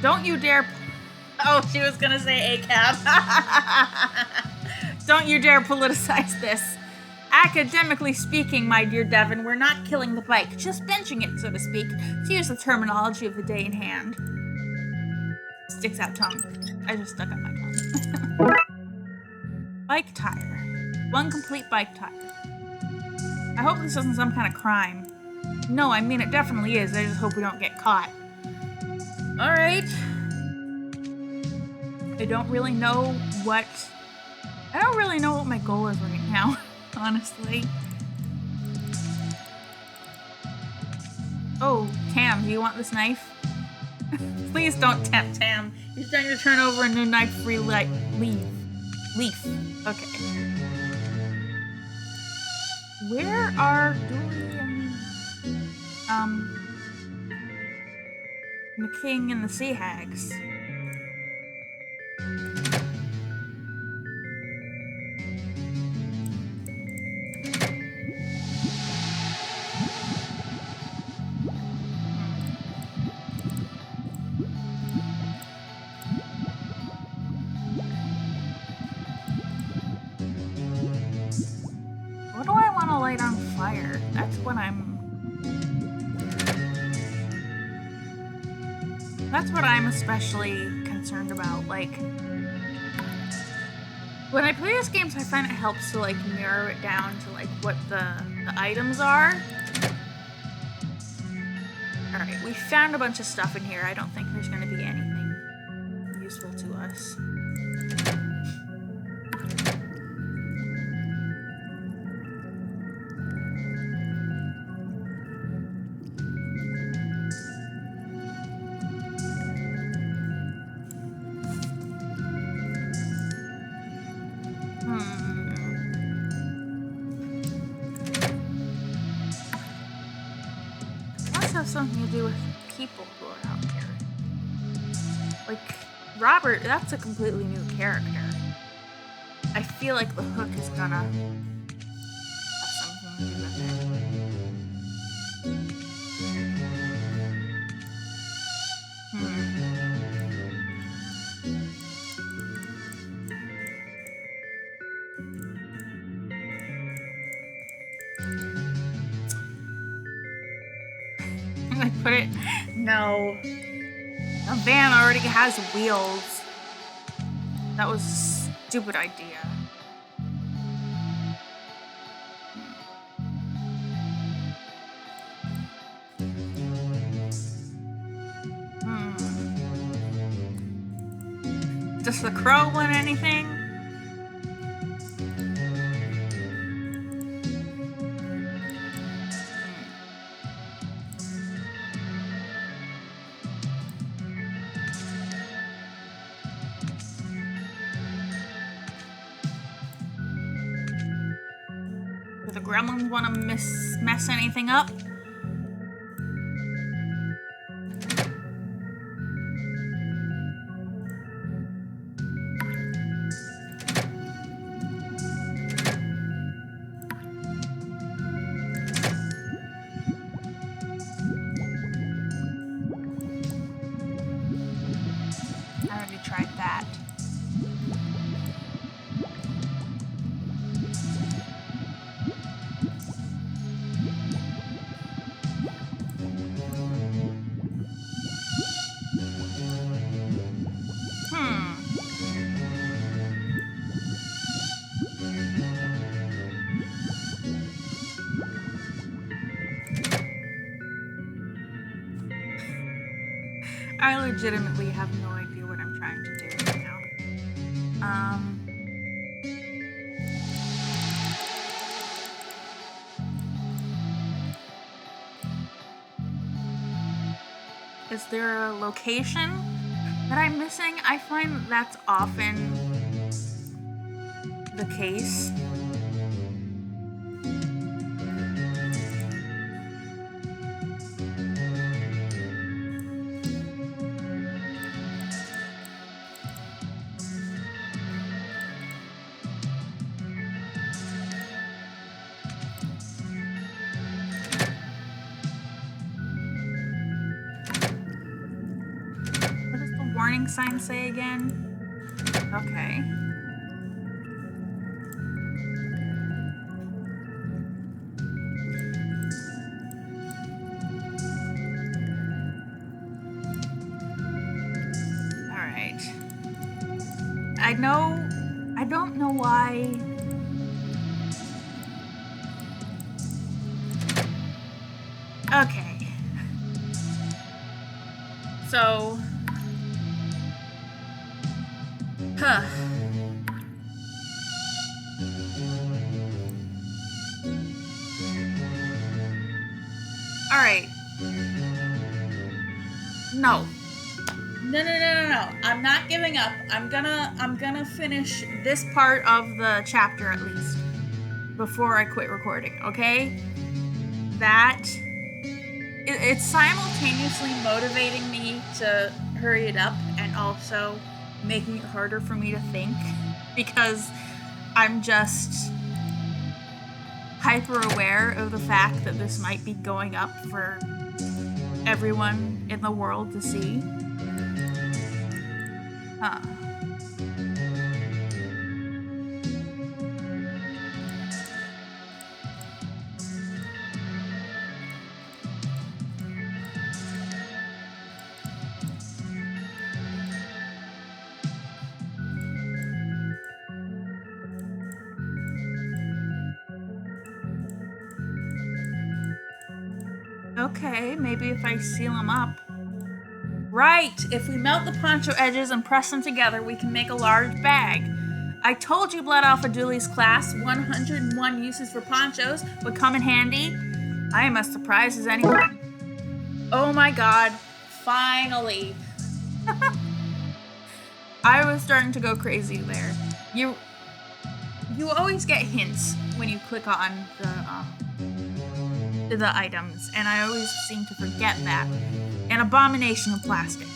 Don't you dare... Oh, she was gonna say ACAB. Don't you dare politicize this. Academically speaking, my dear Devin, we're not killing the bike, just benching it, so to speak, to use the terminology of the day in hand. Sticks out tongue. I just stuck out my tongue. Bike tire. One complete bike tire. I hope this isn't some kind of crime. No, I mean it definitely is. I just hope we don't get caught. Alright. I don't really know what my goal is right now, honestly. Oh, Tam, do you want this knife? Please don't tempt Tam. He's trying to turn over a new knife-free leaf. Okay. Where are Dooley and the King and the Sea Hags? What do I want to light on fire? That's what I'm especially concerned about. Like, when I play these games, I find it helps to like narrow it down to like what the items are. Alright, we found a bunch of stuff in here. I don't think there's going to be anything useful to us. Something to do with people who are out here. Like, Robert, that's a completely new character. I feel like the hook is gonna have something to do with I put it... No. The van already has wheels. That was a stupid idea. Does the crow want anything? Gremlins want to mess anything up? I already tried that. I legitimately have no idea what I'm trying to do right now. Is there a location that I'm missing? I find that's often the case. warning sign say again? Okay. Alright. I don't know why. Okay. So. Huh. Alright. No. No. I'm not giving up. I'm gonna finish this part of the chapter at least before I quit recording, okay? It's simultaneously motivating me to hurry it up and also making it harder for me to think because I'm just hyper aware of the fact that this might be going up for everyone in the world to see. Huh. Okay, maybe if I seal them up. Right! If we melt the poncho edges and press them together, we can make a large bag. I told you Blood Alpha Dooley's class 101 uses for ponchos would come in handy. I am as surprised as anyone. Oh my god, finally. I was starting to go crazy there. You always get hints when you click on the items, and I always seem to forget that. An abomination of plastic.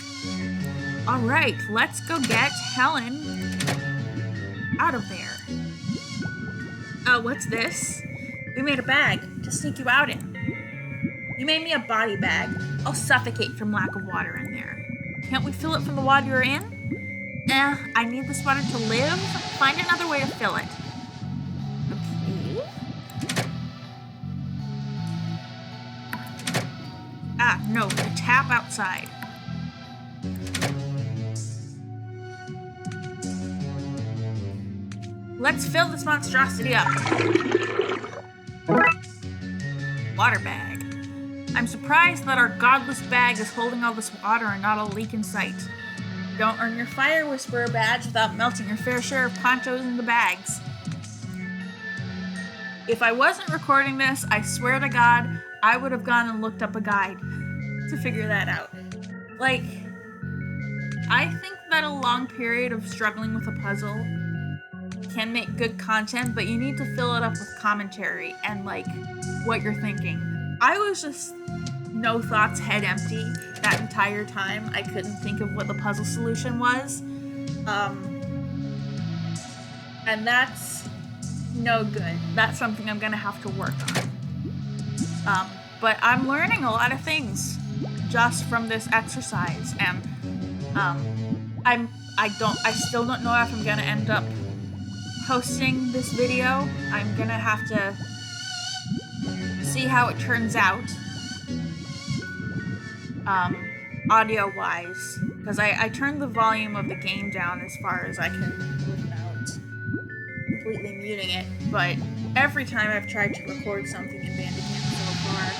Alright, let's go get Helen out of there. What's this? We made a bag to sneak you out in. You made me a body bag. I'll suffocate from lack of water in there. Can't we fill it from the water you're in? I need this water to live. Find another way to fill it. Okay. No, the tap outside. Let's fill this monstrosity up. Water bag. I'm surprised that our godless bag is holding all this water and not a leak in sight. You don't earn your Fire Whisperer badge without melting your fair share of ponchos into bags. If I wasn't recording this, I swear to God, I would have gone and looked up a guide to figure that out. Like, I think that a long period of struggling with a puzzle can make good content, but you need to fill it up with commentary and, like, what you're thinking. I was just no thoughts, head empty that entire time. I couldn't think of what the puzzle solution was. And that's no good. That's something I'm gonna have to work on. But I'm learning a lot of things just from this exercise, and I still don't know if I'm gonna end up posting this video. I'm gonna have to see how it turns out, audio wise, because I turned the volume of the game down as far as I can without completely muting it, but every time I've tried to record something in Bandicam so far,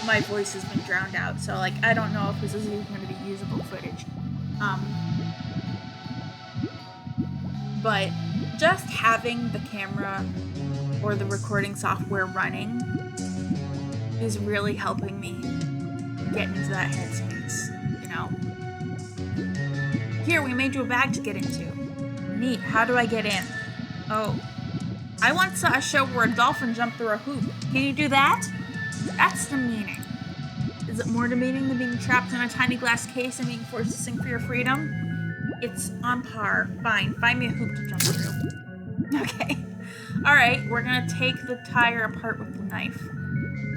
my voice has been drowned out, so, like, I don't know if this is even going to be usable footage. But just having the camera or the recording software running is really helping me get into that headspace, you know? Here, we made you a bag to get into. Neat, how do I get in? Oh. I once saw a show where a dolphin jumped through a hoop. Can you do that? That's demeaning. Is it more demeaning than being trapped in a tiny glass case and being forced to sing for your freedom? It's on par. Fine, find me a hoop to jump through. Okay. Alright, we're gonna take the tire apart with the knife.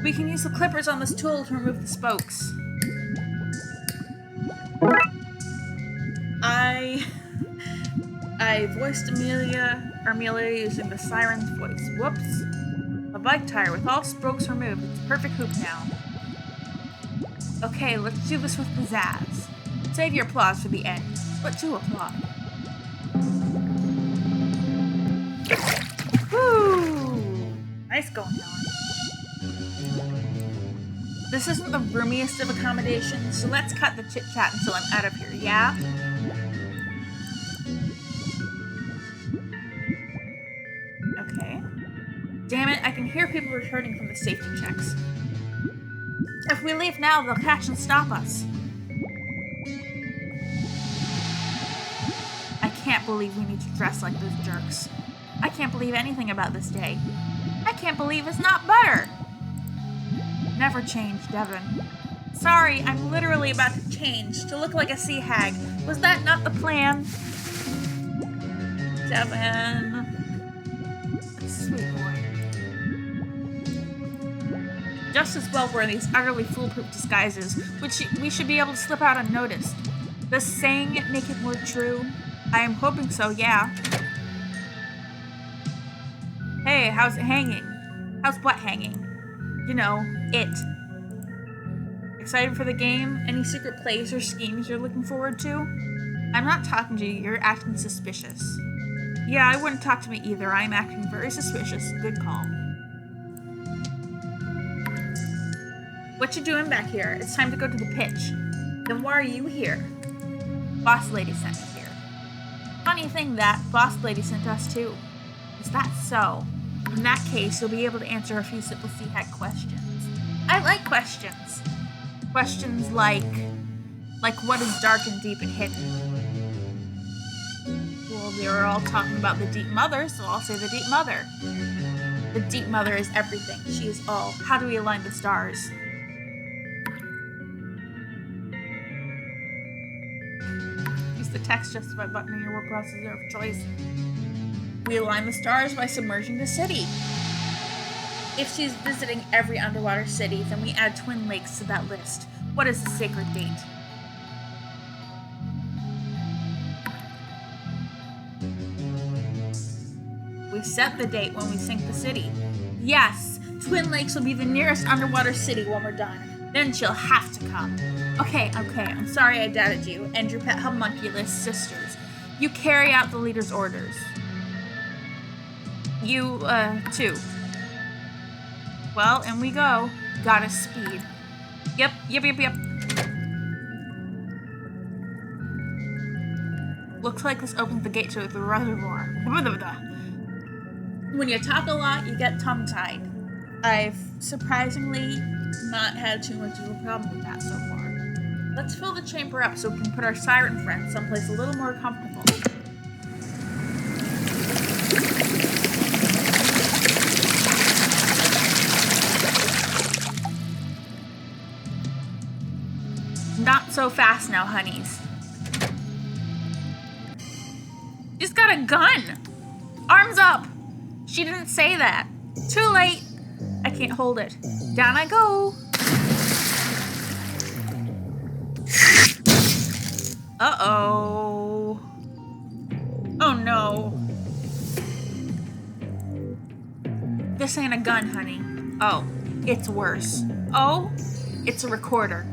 We can use the clippers on this tool to remove the spokes. I voiced Amelia using the siren's voice. Whoops. A bike tire with all spokes removed. It's a perfect hoop now. Okay, let's do this with pizzazz. Save your applause for the end. But do applaud. Woo! Nice going, Helen. This isn't the roomiest of accommodations, so let's cut the chit-chat until I'm out of here, yeah? Okay. Damn it, I can hear people returning from the safety checks. If we leave now, they'll catch and stop us. I can't believe we need to dress like those jerks. I can't believe anything about this day. I can't believe it's not butter. Never change, Devin. Sorry, I'm literally about to change to look like a sea hag. Was that not the plan? Devin. Sweet boy. Just as well we're in these utterly foolproof disguises, which we should be able to slip out unnoticed. Does saying it make it more true? I am hoping so, yeah. Hey, how's it hanging? How's what hanging? You know, it. Excited for the game? Any secret plays or schemes you're looking forward to? I'm not talking to you, you're acting suspicious. Yeah, I wouldn't talk to me either, I'm acting very suspicious. Good call. What you doing back here? It's time to go to the pitch. Then why are you here? Boss lady sent me here. Funny thing that, boss lady sent us too. Is that so? In that case, you'll be able to answer a few simple sea hag questions. I like questions. Questions like what is dark and deep and hidden? Well, they were all talking about the deep mother, so I'll say the deep mother. The deep mother is everything. She is all. How do we align the stars? Use the text justify button in your word processor of choice. We align the stars by submerging the city. If she's visiting every underwater city, then we add Twin Lakes to that list. What is the sacred date? We set the date when we sink the city. Yes, Twin Lakes will be the nearest underwater city when we're done. Then she'll have to come. Okay, I'm sorry I doubted you and your pet homunculus sisters. You carry out the leader's orders. You, too. Well, in we go. Gotta speed. Yep. Looks like this opens the gate to the reservoir. When you talk a lot, you get tongue-tied. I've surprisingly not had too much of a problem with that so far. Let's fill the chamber up so we can put our siren friend someplace a little more comfortable. Not so fast now, honeys. She's got a gun! Arms up! She didn't say that. Too late. I can't hold it. Down I go. Uh-oh. Oh no. This ain't a gun, honey. Oh, it's worse. Oh, it's a recorder.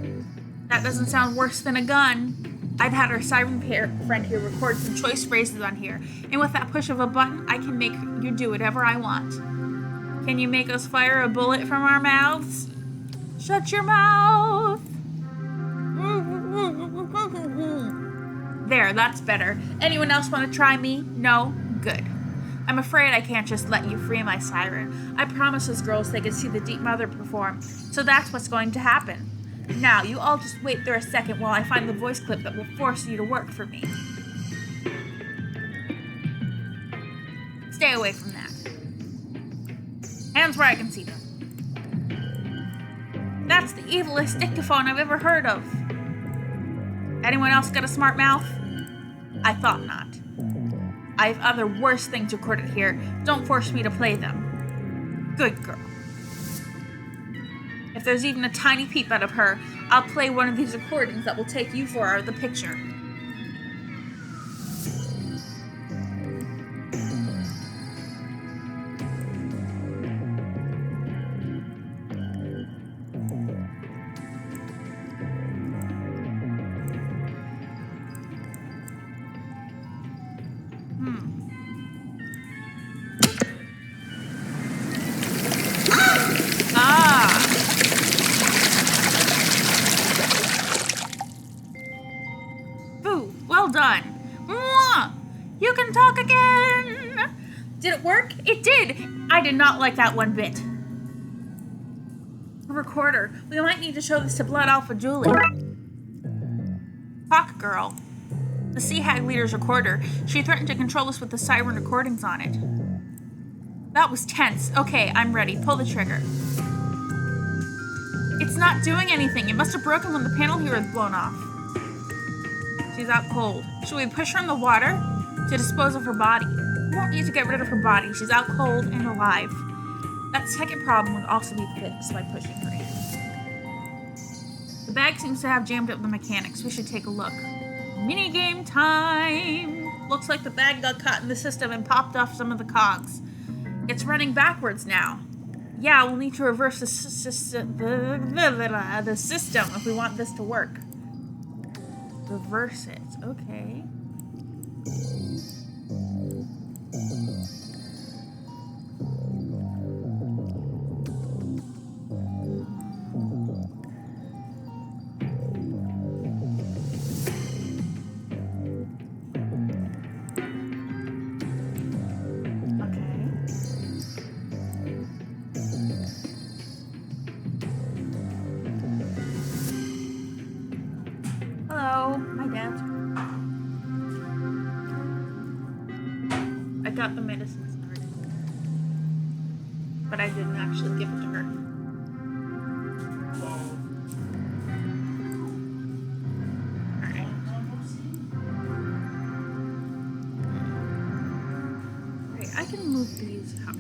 That doesn't sound worse than a gun. I've had our siren friend here record some choice phrases on here, and with that push of a button, I can make you do whatever I want. Can you make us fire a bullet from our mouths? Shut your mouth! There, that's better. Anyone else want to try me? No? Good. I'm afraid I can't just let you free my siren. I promised those girls they could see the Deep Mother perform, so that's what's going to happen. Now, you all just wait there a second while I find the voice clip that will force you to work for me. Stay away from that. Hands where I can see them. That's the evilest dictaphone I've ever heard of. Anyone else got a smart mouth? I thought not. I have other worse things recorded here. Don't force me to play them. Good girl. If there's even a tiny peep out of her, I'll play one of these recordings that will take you for the picture. Well done. Mwah! You can talk again. Did it work? It did. I did not like that one bit. A recorder. We might need to show this to Blood Alpha Julie. Talk girl. The Sea Hag leader's recorder. She threatened to control us with the siren recordings on it. That was tense. Okay, I'm ready. Pull the trigger. It's not doing anything. It must have broken when the panel here was blown off. She's out cold. Should we push her in the water to dispose of her body? We won't need to get rid of her body. She's out cold and alive. That second problem would also be fixed by pushing her in. The bag seems to have jammed up the mechanics. We should take a look. Minigame time! Looks like the bag got caught in the system and popped off some of the cogs. It's running backwards now. Yeah, we'll need to reverse the system if we want this to work. Reverse it. Okay. Got the medicine started, but I didn't actually give it to her. Alright. Alright, I can move these out.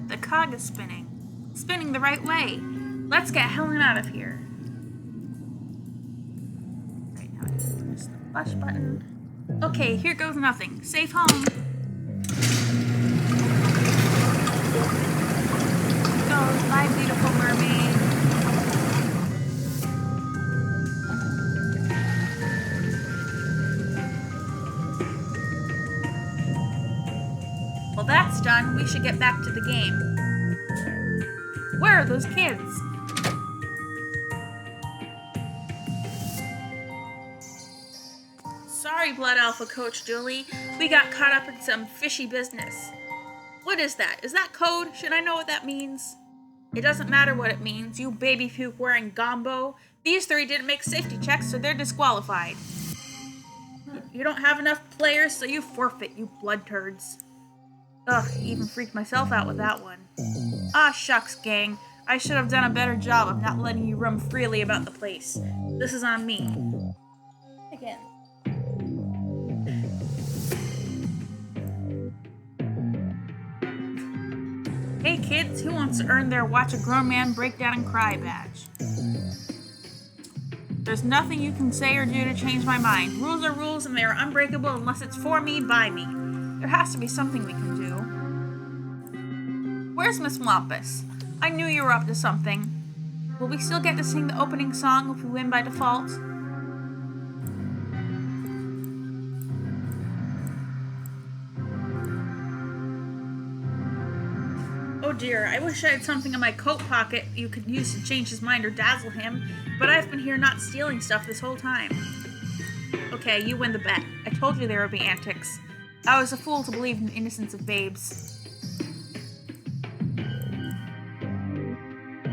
The cog is spinning. Spinning the right way. Let's get Helen out of here. Right now, I can press the flash button. Okay, here goes nothing. Safe home. Goes my beautiful mermaid. Well, that's done. We should get back to the game. Where are those kids? Sorry, Blood Alpha Coach Julie. We got caught up in some fishy business. What is that? Is that code? Should I know what that means? It doesn't matter what it means. You baby puke wearing gombo. These three didn't make safety checks, so they're disqualified. You don't have enough players, so you forfeit, you blood turds. Ugh, even freaked myself out with that one. Ah, shucks, gang. I should have done a better job of not letting you roam freely about the place. This is on me. Again. Hey kids, who wants to earn their watch a grown man break down and cry badge? There's nothing you can say or do to change my mind. Rules are rules and they are unbreakable unless it's for me, by me. There has to be something we can do. Where's Miss Wampus? I knew you were up to something. Will we still get to sing the opening song if we win by default? Oh dear, I wish I had something in my coat pocket you could use to change his mind or dazzle him, but I've been here not stealing stuff this whole time. Okay, you win the bet. I told you there would be antics. I was a fool to believe in the innocence of babes.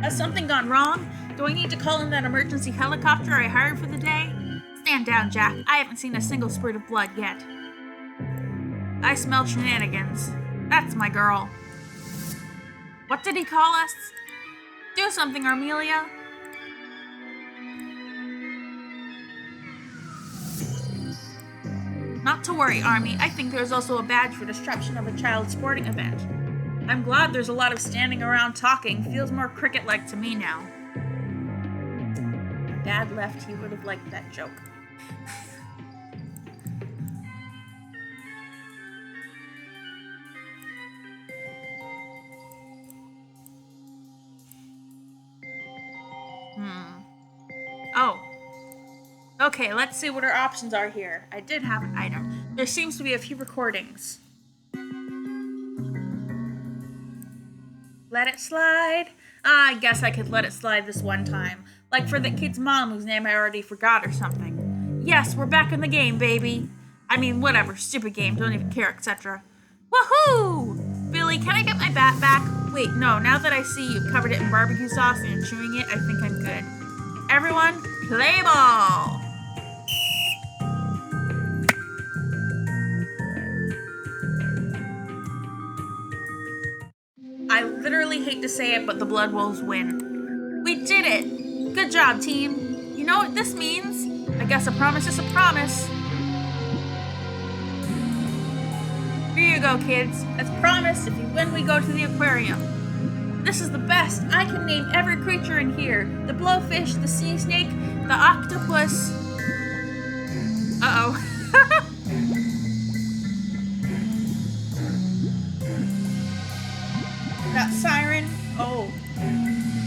Has something gone wrong? Do I need to call in that emergency helicopter I hired for the day? Stand down, Jack. I haven't seen a single spurt of blood yet. I smell shenanigans. That's my girl. What did he call us? Do something, Armelia. Not to worry, Army. I think there's also a badge for disruption of a child's sporting event. I'm glad there's a lot of standing around talking. Feels more cricket-like to me now. If Dad left, he would have liked that joke. Oh. Okay, let's see what our options are here. I did have an item. There seems to be a few recordings. Let it slide. I guess I could let it slide this one time. Like for the kid's mom whose name I already forgot or something. Yes, we're back in the game, baby. I mean, whatever. Stupid game. Don't even care, etc. Woohoo! Billy, can I get my bat back? Wait, no. Now that I see you covered it in barbecue sauce and you're chewing it, I think I'm good. Everyone, play ball! I literally hate to say it, but the Blood Wolves win. We did it! Good job, team. You know what this means? I guess a promise is a promise. Here you go, kids. As promised, if you win, we go to the aquarium. This is the best. I can name every creature in here. The blowfish, the sea snake, the octopus. Uh-oh. That siren. Oh.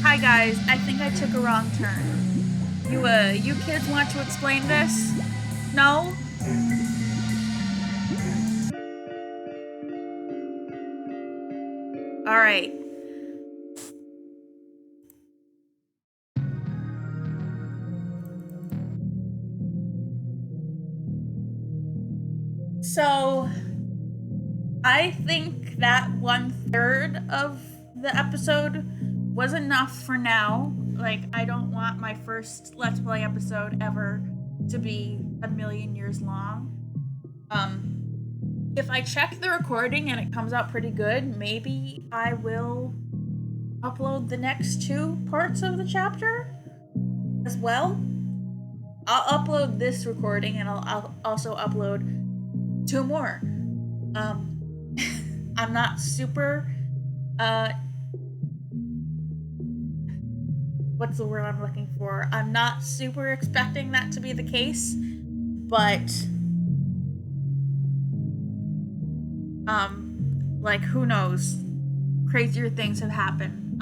Hi, guys. I think I took a wrong turn. You kids want to explain this? No? All right. So, I think that 1/3 of the episode was enough for now. Like, I don't want my first Let's Play episode ever to be a million years long. If I check the recording and it comes out pretty good, maybe I will upload the next 2 parts of the chapter as well. I'll upload this recording and I'll also upload 2 more. I'm not super, what's the word I'm looking for? I'm not super expecting that to be the case, but, like, who knows? Crazier things have happened.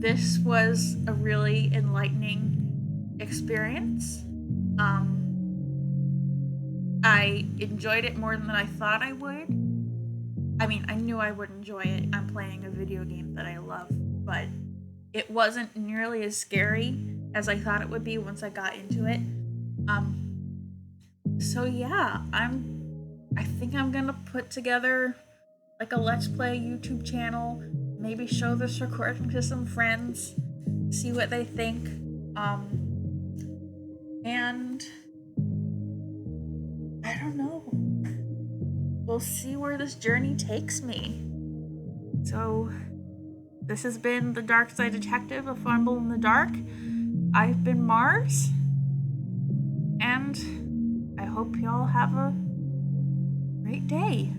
This was a really enlightening experience. I enjoyed it more than I thought I would. I mean, I knew I would enjoy it. I'm playing a video game that I love, but it wasn't nearly as scary as I thought it would be once I got into it. So yeah, I think I'm gonna put together like a Let's Play YouTube channel, maybe show this recording to some friends, see what they think, and I don't know. We'll see where this journey takes me. So, this has been the Darkside Detective, a Fumble in the Dark. I've been Mars, and I hope y'all have a great day.